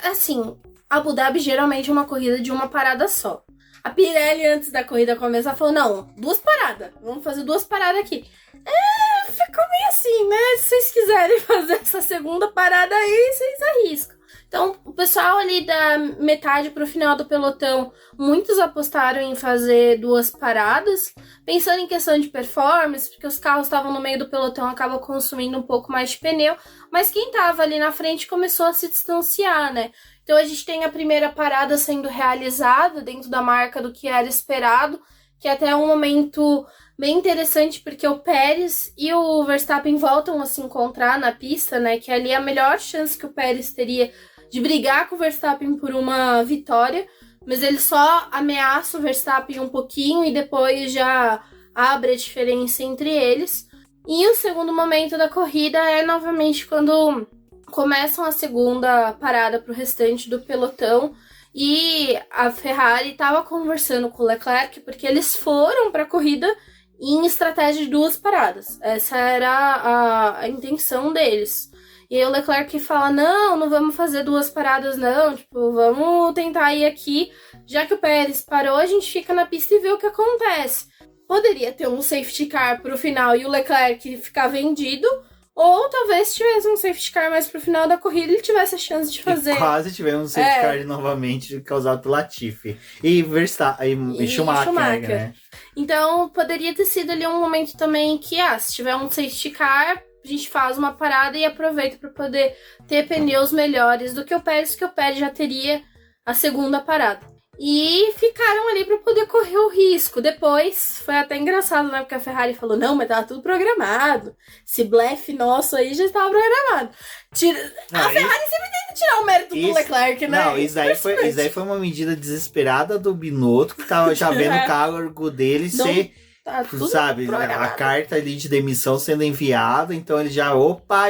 Assim, Abu Dhabi geralmente é uma corrida de uma parada só. A Pirelli, antes da corrida começar, falou, não, 2 paradas, vamos fazer 2 paradas aqui. Ficou meio assim, né? Se vocês quiserem fazer essa segunda parada aí, vocês arriscam. Então, o pessoal ali da metade pro final do pelotão, muitos apostaram em fazer 2 paradas, pensando em questão de performance, porque os carros estavam no meio do pelotão, acaba consumindo um pouco mais de pneu, mas quem tava ali na frente começou a se distanciar, né? Então, a gente tem a primeira parada sendo realizada dentro da marca do que era esperado, que é até um momento bem interessante, porque o Pérez e o Verstappen voltam a se encontrar na pista, né? Que ali é a melhor chance que o Pérez teria de brigar com o Verstappen por uma vitória, mas ele só ameaça o Verstappen um pouquinho e depois já abre a diferença entre eles. E o segundo momento da corrida é novamente quando começam a segunda parada para o restante do pelotão e a Ferrari estava conversando com o Leclerc porque eles foram para a corrida em estratégia de 2 paradas. Essa era a intenção deles. E aí o Leclerc fala, não vamos fazer 2 paradas não, tipo, vamos tentar ir aqui. Já que o Pérez parou, a gente fica na pista e vê o que acontece. Poderia ter um safety car pro final e o Leclerc ficar vendido, ou talvez tivesse um safety car mais pro final da corrida e ele tivesse a chance de fazer. E quase tivemos um safety car novamente causado pelo Latifi. E Verstappen, e Schumacher, né? Então, poderia ter sido ali um momento também que, se tiver um safety car, a gente faz uma parada e aproveita para poder ter pneus melhores do que o Pérez já teria a segunda parada. E ficaram ali para poder correr o risco. Depois, foi até engraçado, né? Porque a Ferrari falou, não, mas tava tudo programado. Esse blefe nosso aí já estava programado. A Ferrari sempre tenta tirar o mérito do Leclerc, né? Não, isso daí foi uma medida desesperada do Binotto, que tava já vendo o cargo dele ser... Tá sabe, a carta ali de demissão sendo enviada, então ele já,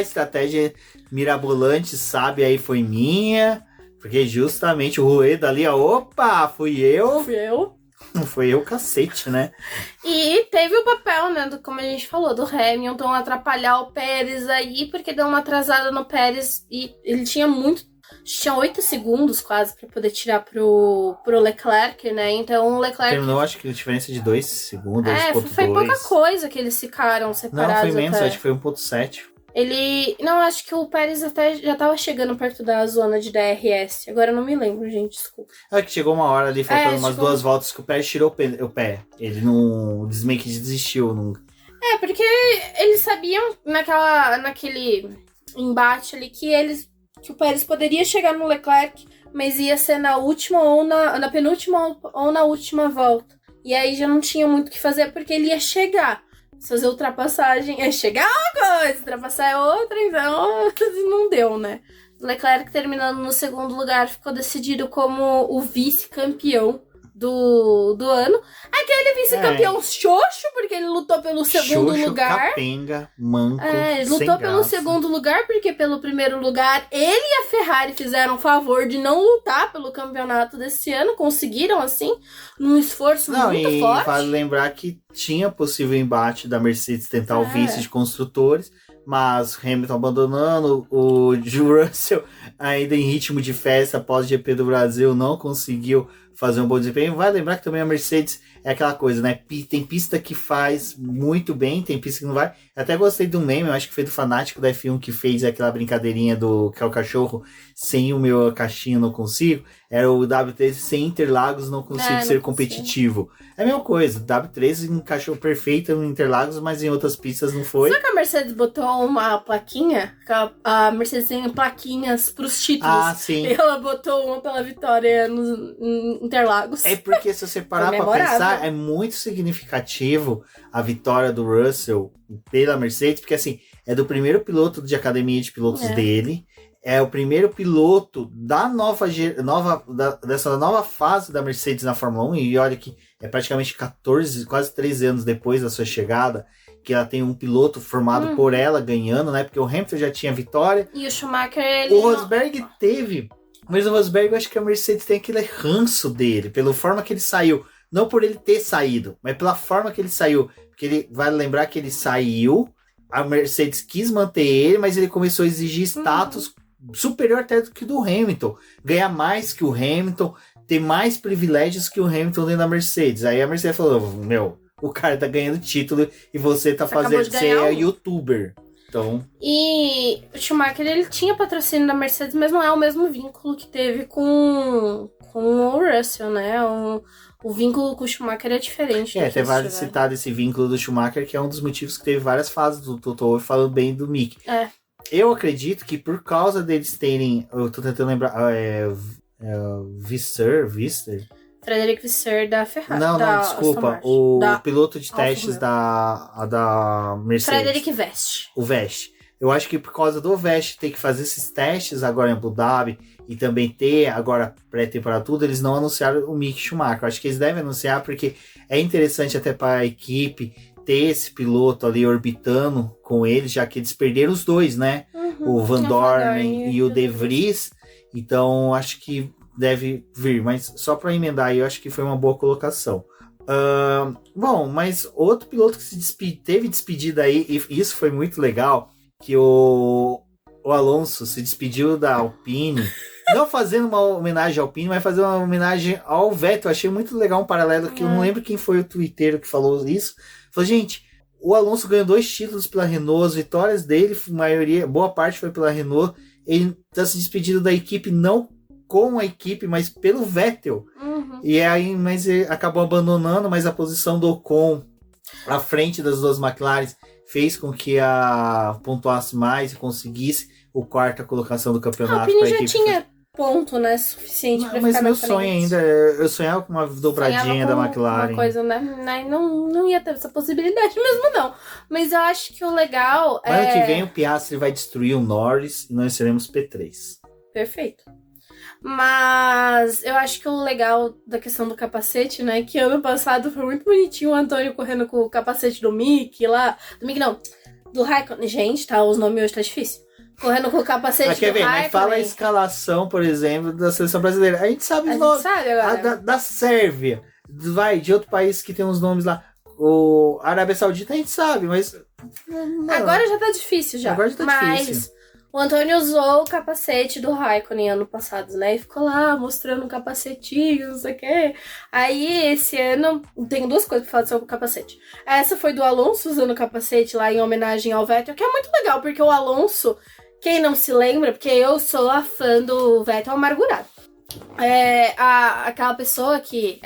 estratégia mirabolante, sabe, aí foi minha, porque justamente o Rueda ali, fui eu. Foi eu, cacete, né? E teve o papel, né, como a gente falou, do Hamilton atrapalhar o Pérez aí, porque deu uma atrasada no Pérez e ele tinha 8 segundos quase pra poder tirar pro Leclerc, né? Então o Leclerc... Terminou, acho que a diferença de 2 segundos, foi pouca coisa que eles ficaram separados. Não, foi menos, acho que foi 1.7. Não, acho que o Pérez até já tava chegando perto da zona de DRS. Agora eu não me lembro, gente, desculpa. Que chegou uma hora ali, faltando umas 2 voltas, que o Pérez tirou o pé. Ele não... meio que desistiu. Não... porque eles sabiam naquele embate ali que o Pérez poderia chegar no Leclerc, mas ia ser na última ou na penúltima ou na última volta. E aí já não tinha muito o que fazer, porque ele ia chegar. Fazer ultrapassagem, chegar uma coisa, ultrapassar é outra, então não deu, né? O Leclerc terminando no segundo lugar ficou decidido como o vice-campeão do ano. Aquele vice-campeão xoxo, porque ele lutou pelo segundo lugar. Capenga, manco, ele lutou pelo segundo lugar, porque pelo primeiro lugar ele e a Ferrari fizeram o favor de não lutar pelo campeonato desse ano. Conseguiram, assim, num esforço muito forte. Vale lembrar que tinha possível embate da Mercedes tentar o vice de construtores, mas Hamilton abandonando, o Russell ainda em ritmo de festa após o GP do Brasil não conseguiu fazer um bom desempenho. Vai lembrar que também a Mercedes é aquela coisa, né? Tem pista que faz muito bem, tem pista que não vai. Eu até gostei do meme, eu acho que foi do fanático da F1 que fez aquela brincadeirinha do que é o cachorro sem o meu caixinha não consigo. Era o W13 sem Interlagos não consigo ser competitivo. É a mesma coisa, o W13 encaixou perfeito em Interlagos, mas em outras pistas não foi. Só que a Mercedes botou uma plaquinha, a Mercedes tem plaquinhas pros títulos. Sim. E ela botou uma pela vitória nos Interlagos. É porque se você parar pra pensar, é muito significativo a vitória do Russell pela Mercedes, porque assim, é do primeiro piloto de academia de pilotos dele. É o primeiro piloto da dessa nova fase da Mercedes na Fórmula 1. E olha que é praticamente 14, quase 13 anos depois da sua chegada, que ela tem um piloto formado por ela ganhando, né? Porque o Hamilton já tinha vitória. E o Schumacher, o Rosberg teve. Mas o Rosberg, eu acho que a Mercedes tem aquele ranço dele, pela forma que ele saiu. Não por ele ter saído, mas pela forma que ele saiu. Porque ele vai lembrar que ele saiu, a Mercedes quis manter ele, mas ele começou a exigir status superior até do que do Hamilton. Ganhar mais que o Hamilton, ter mais privilégios que o Hamilton dentro da Mercedes. Aí a Mercedes falou, o cara tá ganhando título e você tá fazendo, você é youtuber. Então... E o Schumacher, ele tinha patrocínio da Mercedes, mas não é o mesmo vínculo que teve com o Russell, né? O vínculo com o Schumacher é diferente. Até vale citar esse vínculo do Schumacher, que é um dos motivos que teve várias fases do Toto Wolff falando bem do Mick. Eu acredito que por causa deles terem... Eu tô tentando lembrar... Visser? Frederic Visser da Ferrari. Não, desculpa. O piloto de testes da Mercedes. Frederic Vest. O Vest. Eu acho que por causa do Vest ter que fazer esses testes agora em Abu Dhabi e também ter agora pré-temporada tudo, eles não anunciaram o Mick Schumacher. Eu acho que eles devem anunciar porque é interessante até para a equipe ter esse piloto ali orbitando com eles, já que eles perderam os dois, né? O Van Dorn e o De Vries. Então, acho que deve vir, mas só para emendar aí, eu acho que foi uma boa colocação. Bom, mas outro piloto que teve despedida aí, e isso foi muito legal, que o Alonso se despediu da Alpine, não fazendo uma homenagem ao Alpine, mas fazendo uma homenagem ao Vettel. Eu achei muito legal um paralelo, que eu não lembro quem foi o twitteiro que falou isso. Falou, gente, o Alonso ganhou 2 títulos pela Renault, as vitórias dele, boa parte foi pela Renault. Ele está se despedindo da equipe, não com a equipe, mas pelo Vettel. E aí, mas ele acabou abandonando, mas a posição do Ocon à frente das duas McLaren fez com que a pontuasse mais e conseguisse a 4ª colocação do campeonato. A Alpine já tinha ponto, né, suficiente para ficar na frente. Mas meu sonho ainda, eu sonhava com uma dobradinha da McLaren. Uma coisa, né? Não ia ter essa possibilidade mesmo, não. Mas eu acho que o legal é... Ano que vem o Piastri vai destruir o Norris e nós seremos P3. Perfeito. Mas eu acho que o legal da questão do capacete, né, que ano passado foi muito bonitinho o Antônio correndo com o capacete do Mickey lá. Do Mickey não, do Raikkonen. Gente, tá, os nomes hoje tá difícil. Correndo com o capacete do Raikkonen. Mas fala a escalação, por exemplo, da seleção brasileira. A gente sabe os nomes. Sabe agora. Da Sérvia. De outro país que tem uns nomes lá. O Arábia Saudita a gente sabe, mas... Não. Agora já tá difícil já. Agora já tá difícil. O Antônio usou o capacete do Raikkonen ano passado, né? E ficou lá mostrando o capacetinho, não sei o quê. Aí, esse ano, tem 2 coisas pra falar sobre o capacete. Essa foi do Alonso usando o capacete lá em homenagem ao Vettel, que é muito legal, porque o Alonso, quem não se lembra, porque eu sou a fã do Vettel amargurado. Aquela pessoa que...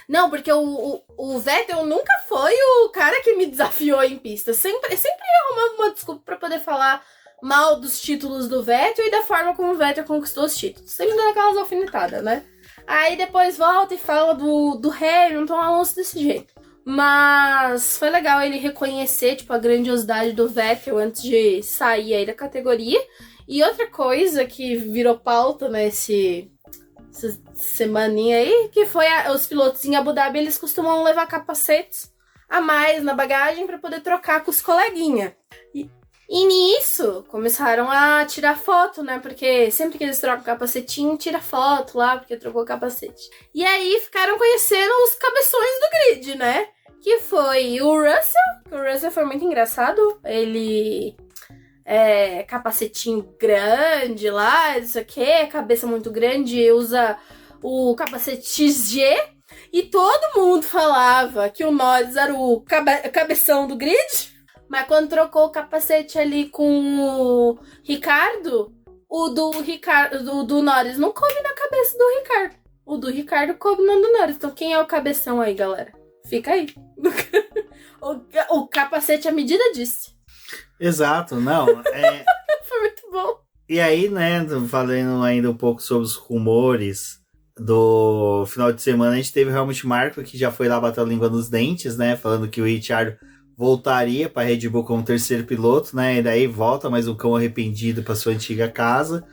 não, porque o Vettel nunca foi o cara que me desafiou em pista. Sempre arrumava uma desculpa pra poder falar mal dos títulos do Vettel e da forma como o Vettel conquistou os títulos. Sempre dando aquelas alfinetadas, né? Aí depois volta e fala do Hamilton, Alonso desse jeito. Mas foi legal ele reconhecer, tipo, a grandiosidade do Vettel antes de sair aí da categoria. E outra coisa que virou pauta essa semaninha aí, que foi os pilotos em Abu Dhabi, eles costumam levar capacetes a mais na bagagem para poder trocar com os coleguinhas. E nisso, começaram a tirar foto, né? Porque sempre que eles trocam o capacetinho, tira foto lá, porque trocou o capacete. E aí ficaram conhecendo os cabeções do grid, né? Que foi o Russell, que o Russell foi muito engraçado. Ele capacetinho grande lá, isso aqui, cabeça muito grande, usa o capacete XG. E todo mundo falava que o Norris era o cabeção do grid. Mas quando trocou o capacete ali com o Ricardo, o do Norris não coube na cabeça do Ricardo. O do Ricardo coube no do Norris. Então quem é o cabeção aí, galera? Fica aí. O capacete à medida disse. Exato, não. Foi muito bom. E aí, né, falando ainda um pouco sobre os rumores do final de semana, a gente teve realmente o Marco, que já foi lá bater a língua nos dentes, né, falando que o Ricciardo voltaria para Red Bull como terceiro piloto, né? E daí volta mais um cão arrependido para sua antiga casa.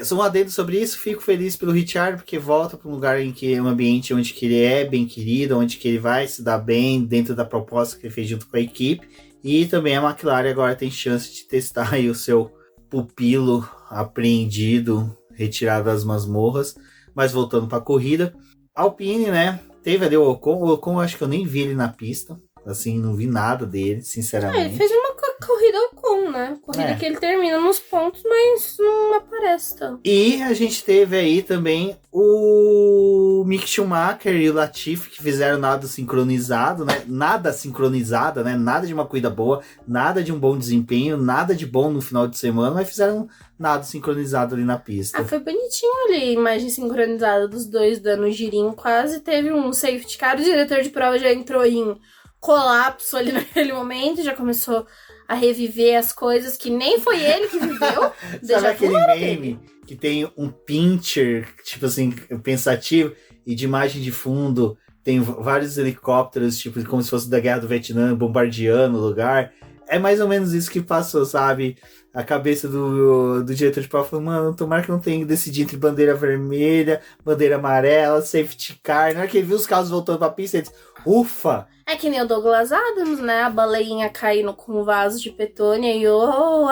Só um adendo sobre isso, fico feliz pelo Ricciardo, porque volta para um lugar em que um ambiente onde que ele é bem querido, onde que ele vai se dar bem dentro da proposta que ele fez junto com a equipe. E também a McLaren agora tem chance de testar aí o seu pupilo apreendido, retirado das masmorras. Mas voltando para a corrida, Alpine, né? Teve ali o Ocon eu acho que eu nem vi ele na pista. Assim, não vi nada dele, sinceramente. Ele fez uma corrida Ocon, né? Corrida que ele termina nos pontos, mas não aparece tanto. E a gente teve aí também o Mick Schumacher e o Latifi, que fizeram nada sincronizado, né? Nada sincronizado, né? Nada de uma corrida boa, nada de um bom desempenho, nada de bom no final de semana, mas fizeram nada sincronizado ali na pista. Foi bonitinho ali, a imagem sincronizada dos dois dando um girinho. Quase teve um safety car, o diretor de prova já entrou em colapso ali naquele momento, já começou a reviver as coisas que nem foi ele que viveu. Sabe aquele meme que tem um pincher, tipo assim, pensativo, e de imagem de fundo tem vários helicópteros, tipo, como se fosse da Guerra do Vietnã, bombardeando o lugar. É mais ou menos isso que passou, sabe? A cabeça do diretor de prova falou, mano, tomara que não tenha que decidir entre bandeira vermelha, bandeira amarela, safety car. Na hora que ele viu os carros voltando pra pista, ele disse, ufa! É que nem o Douglas Adams, né? A baleinha caindo com um vaso de petúnia e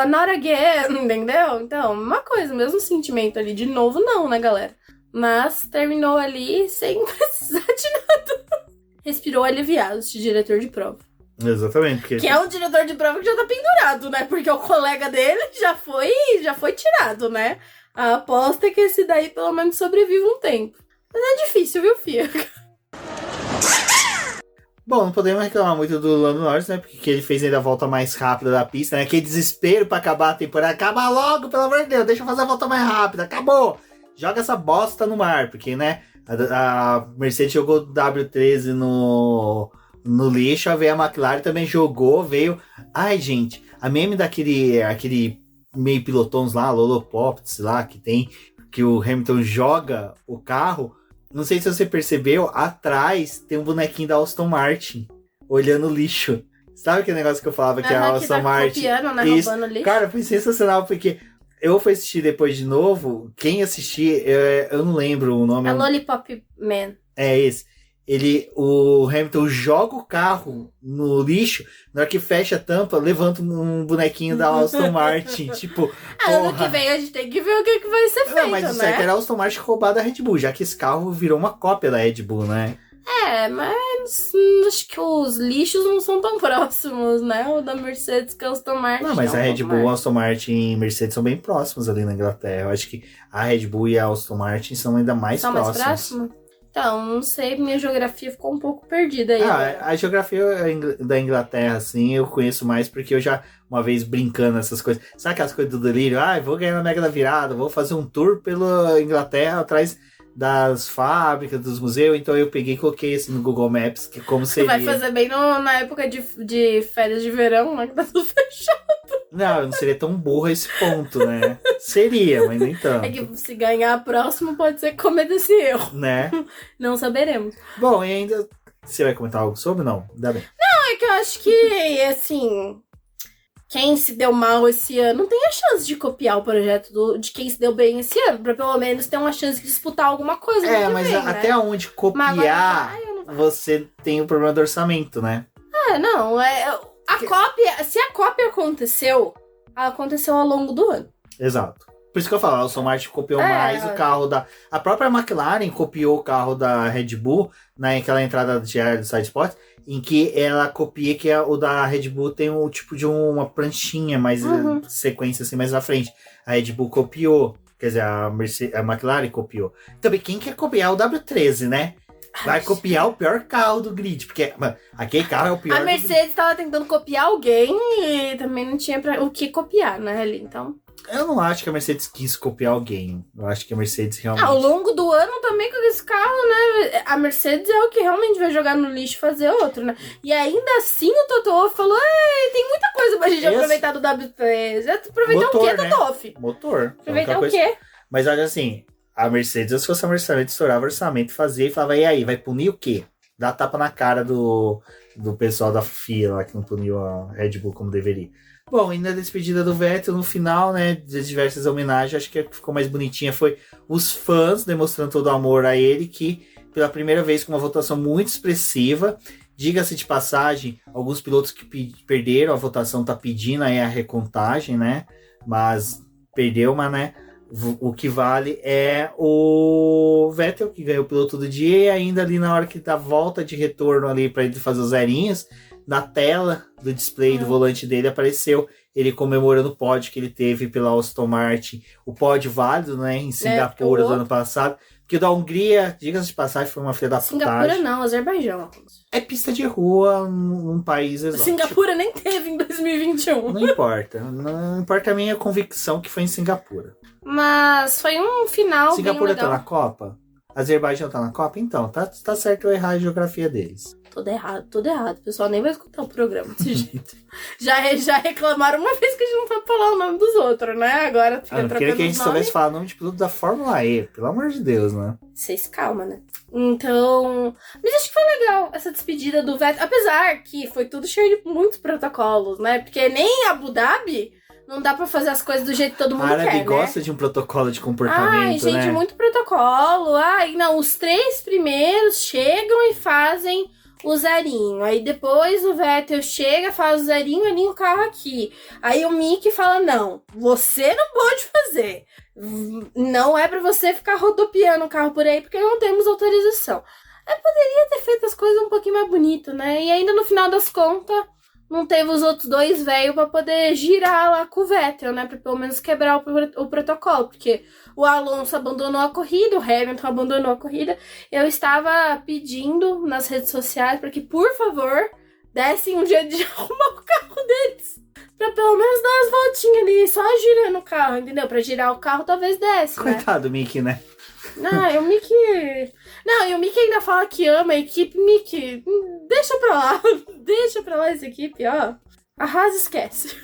not again, entendeu? Então, uma coisa, mesmo sentimento ali. De novo, não, né, galera? Mas terminou ali sem precisar de nada. Respirou aliviado, esse diretor de prova. Exatamente. Porque... Que é o diretor de prova que já tá pendurado, né? Porque o colega dele já foi tirado, né? A aposta é que esse daí pelo menos sobrevive um tempo. Mas é difícil, viu, Fia? Bom, não podemos reclamar muito do Lando Norris, né? Porque ele fez ainda a volta mais rápida da pista, né? Aquele desespero pra acabar a temporada. Acaba logo, pelo amor de Deus. Deixa eu fazer a volta mais rápida. Acabou. Joga essa bosta no mar. Porque, né? A Mercedes jogou W13 no lixo. A McLaren também jogou, veio... Ai, gente. A meme aquele meio pilotões lá, Lolopopts lá, que tem... Que o Hamilton joga o carro... Não sei se você percebeu, atrás tem um bonequinho da Aston Martin, olhando o lixo. Sabe aquele negócio que eu falava que a Aston Martin... Copiando, né? Isso. Roubando lixo. Cara, foi sensacional, porque eu fui assistir depois de novo, quem assistir, eu não lembro o nome. É Lollipop Man. É esse. O Hamilton joga o carro no lixo, na hora que fecha a tampa, levanta um bonequinho da Aston Martin, tipo... Ano que vem a gente tem que ver o que vai ser feito, mas o né? certo era a Aston Martin roubar da Red Bull, já que esse carro virou uma cópia da Red Bull, né? Mas acho que os lixos não são tão próximos, né? O da Mercedes que a Aston Martin. Não, mas a Red Bull, a Aston Martin e Mercedes são bem próximos ali na Inglaterra. Eu acho que a Red Bull e a Aston Martin são ainda mais próximas. São mais próximas? Então, não sei, minha geografia ficou um pouco perdida aí. A geografia da Inglaterra, assim, eu conheço mais porque eu já, uma vez brincando essas coisas, sabe aquelas coisas do delírio? Vou ganhar na Mega da Virada, vou fazer um tour pela Inglaterra atrás das fábricas, dos museus, então eu peguei e coloquei assim no Google Maps, que como seria... Vai fazer bem na época de férias de verão, né, que tá tudo fechado. Não, não seria tão burro a esse ponto, né? Seria, mas nem tanto. É que se ganhar próximo pode ser que cometa esse erro. Né? Não saberemos. Bom, e ainda... Você vai comentar algo sobre? Não? Ainda bem. Não, é que eu acho que, assim... Quem se deu mal esse ano tem a chance de copiar o projeto de quem se deu bem esse ano, pra pelo menos ter uma chance de disputar alguma coisa. Mas vem, até né? onde copiar, você tem o problema do orçamento, né? Não, a cópia, se a cópia aconteceu, ela aconteceu ao longo do ano. Exato. Por isso que eu falo, a Aston Martin copiou mais o carro da... A própria McLaren copiou o carro da Red Bull naquela entrada diária do Side Sport, em que ela copia que o da Red Bull tem um tipo de uma pranchinha mais sequência assim mais na frente. A Red Bull copiou, quer dizer, a McLaren copiou. Também quem quer copiar o W13, né? Vai copiar o pior carro do grid, porque aquele carro é o pior. A Mercedes estava tentando copiar alguém e também não tinha o que copiar, né, ali, então... Eu não acho que a Mercedes quis copiar alguém. Eu acho que a Mercedes realmente... Ao longo do ano também com esse carro, né? A Mercedes é o que realmente vai jogar no lixo e fazer outro, né? E ainda assim o Toto Wolff falou, tem muita coisa pra gente aproveitar do W3. Aproveitar motor, o quê, né? Toto Wolff? Motor. Aproveitar o quê? Mas olha assim, a Mercedes, se fosse a Mercedes, estourava o orçamento, fazia e falava, e aí, vai punir o quê? dar tapa na cara do pessoal da FIA lá, que não puniu a Red Bull como deveria. Bom, e na despedida do Vettel, no final, né, de diversas homenagens, acho que a que ficou mais bonitinha foi os fãs demonstrando todo o amor a ele, que pela primeira vez com uma votação muito expressiva, diga-se de passagem, alguns pilotos que perderam a votação tá pedindo aí a recontagem, né, mas perdeu, mas, né, o que vale é o Vettel, que ganhou o piloto do dia, e ainda ali na hora que dá volta de retorno ali para ele fazer os zerinhos, na tela do display do volante dele apareceu ele comemorando o pódio que ele teve pela Aston Martin, o pódio válido, né, em Singapura do ano passado, porque o da Hungria, diga-se de passagem, foi uma filha da putagem. Singapura não, Azerbaijão. É pista de rua num país exótico. Singapura nem teve em 2021. Não importa. Não importa a minha convicção que foi em Singapura. Mas foi um final Singapura bem legal. tá na Copa? Azerbaijão tá na Copa? Então, tá certo eu errar a geografia deles. Tudo errado. O pessoal nem vai escutar o programa desse jeito. Já reclamaram uma vez que a gente não sabe falar o nome dos outros, né? Agora fica Eu queria que a gente soubesse falar o nome de piloto da Fórmula E, pelo amor de Deus, né? Vocês calma, né? Então... Mas acho que foi legal essa despedida do Vettel. Apesar que foi tudo cheio de muitos protocolos, né? Porque nem Abu Dhabi não dá pra fazer as coisas do jeito que todo mundo quer, né? A árabe gosta de um protocolo de comportamento, Ai, gente, né? muito protocolo. Ai, não, os 3 primeiros chegam e fazem o zerinho. Aí depois o Vettel chega, faz o zerinho, alinha o carro aqui. Aí o Mick fala, não, você não pode fazer. Não é pra você ficar rodopiando o carro por aí, porque não temos autorização. Eu poderia ter feito as coisas um pouquinho mais bonito, né? E ainda no final das contas, não teve os outros 2 velhos pra poder girar lá com o Vettel, né? Pra pelo menos quebrar o protocolo. Porque o Alonso abandonou a corrida, o Hamilton abandonou a corrida. Eu estava pedindo nas redes sociais para que, por favor, dessem um jeito de arrumar o carro deles. Pra pelo menos dar umas voltinhas ali, só girando o carro, entendeu? Pra girar o carro talvez desse, né? Coitado do Mickey, né? Não, e o Mickey... Não, e o Mickey ainda fala que ama a equipe. Mickey, deixa pra lá. Deixa pra lá essa equipe, ó. Arrasa e esquece.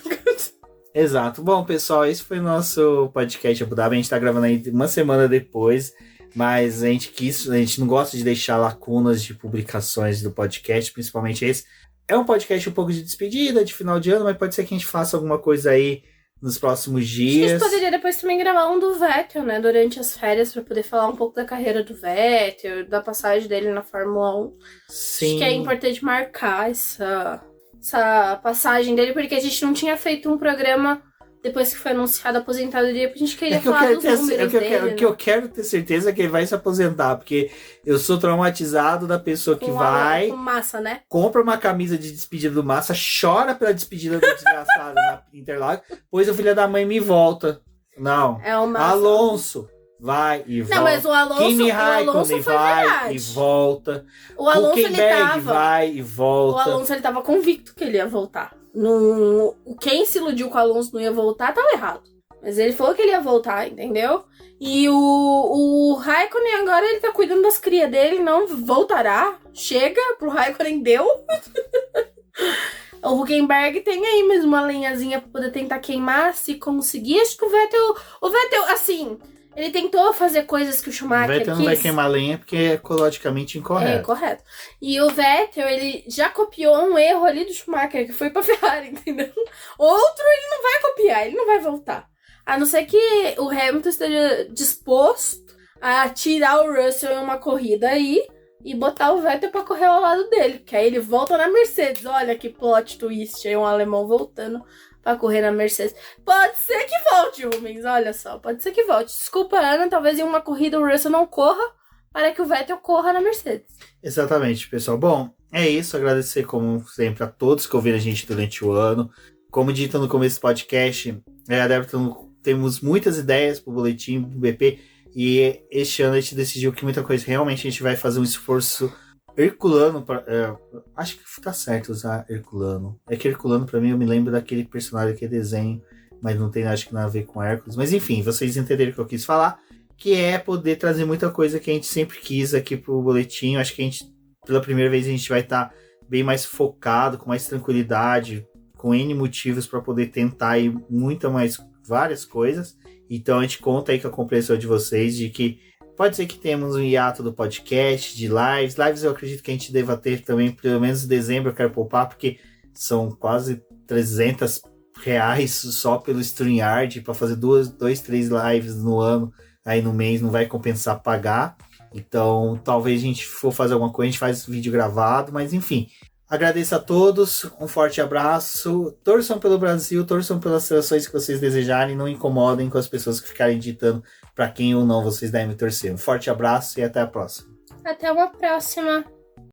Exato. Bom, pessoal, esse foi o nosso podcast Abu Dhabi. A gente tá gravando aí uma semana depois, mas a gente não gosta de deixar lacunas de publicações do podcast, principalmente esse. É um podcast um pouco de despedida, de final de ano, mas pode ser que a gente faça alguma coisa aí nos próximos dias. A gente poderia depois também gravar um do Vettel, né? Durante as férias, pra poder falar um pouco da carreira do Vettel, da passagem dele na Fórmula 1. Sim. Acho que é importante marcar essa passagem dele, porque a gente não tinha feito um programa depois que foi anunciada a aposentadoria, porque a gente queria falar dos números dele. O que eu quero ter certeza é que ele vai se aposentar, porque eu sou traumatizado da pessoa que vai... Com Massa, né? Compra uma camisa de despedida do Massa, chora pela despedida do desgraçado na Interlagos, pois o filho da mãe me volta. Não. É o Massa. Alonso vai e volta. Não, mas o Kimi Raikkonen vai verdade. E volta. O Alonso, ele tava... vai e volta. O Alonso, ele tava convicto que ele ia voltar. Quem se iludiu com o Alonso não ia voltar, tava errado. Mas ele falou que ele ia voltar, entendeu? E o Raikkonen agora, ele tá cuidando das crias dele, não voltará. Chega, pro Raikkonen deu. O Huckenberg tem aí mais uma lenhazinha pra poder tentar queimar, se conseguir. Acho que o Vettel, assim, ele tentou fazer coisas que o Schumacher quis. O Vettel não vai queimar lenha porque é ecologicamente incorreto. É, correto. E o Vettel, ele já copiou um erro ali do Schumacher, que foi pra Ferrari, entendeu? Outro ele não vai copiar, ele não vai voltar. A não ser que o Hamilton esteja disposto a tirar o Russell em uma corrida aí e botar o Vettel pra correr ao lado dele. Que aí ele volta na Mercedes. Olha que plot twist aí, um alemão voltando pra correr na Mercedes. Pode ser que volte, Rubens, olha só. Pode ser que volte. Desculpa, Ana, talvez em uma corrida o Russell não corra para que o Vettel corra na Mercedes. Exatamente, pessoal. Bom, é isso. Agradecer, como sempre, a todos que ouviram a gente durante o ano. Como dito no começo do podcast, temos muitas ideias pro boletim do BP. E este ano a gente decidiu que muita coisa realmente a gente vai fazer um esforço herculano. Acho que tá certo usar Herculano. É que Herculano, pra mim, eu me lembro daquele personagem, daquele desenho, mas não tem acho que nada a ver com Hércules. Mas enfim, vocês entenderam o que eu quis falar, que é poder trazer muita coisa que a gente sempre quis aqui pro boletim. Acho que a gente, pela primeira vez, a gente vai estar bem mais focado, com mais tranquilidade, com N motivos para poder tentar aí várias coisas. Então a gente conta aí com a compreensão de vocês de que Pode ser que temos um hiato do podcast, de lives. Lives eu acredito que a gente deva ter também, pelo menos em dezembro eu quero poupar, porque são quase R$300 só pelo StreamYard, para fazer 3 lives no ano, aí no mês não vai compensar pagar. Então, talvez a gente for fazer alguma coisa, a gente faz vídeo gravado, mas enfim. Agradeço a todos, um forte abraço. Torçam pelo Brasil, torçam pelas seleções que vocês desejarem, não incomodem com as pessoas que ficarem ditando para quem ou não vocês devem torcer. Um forte abraço e até a próxima. Até uma próxima.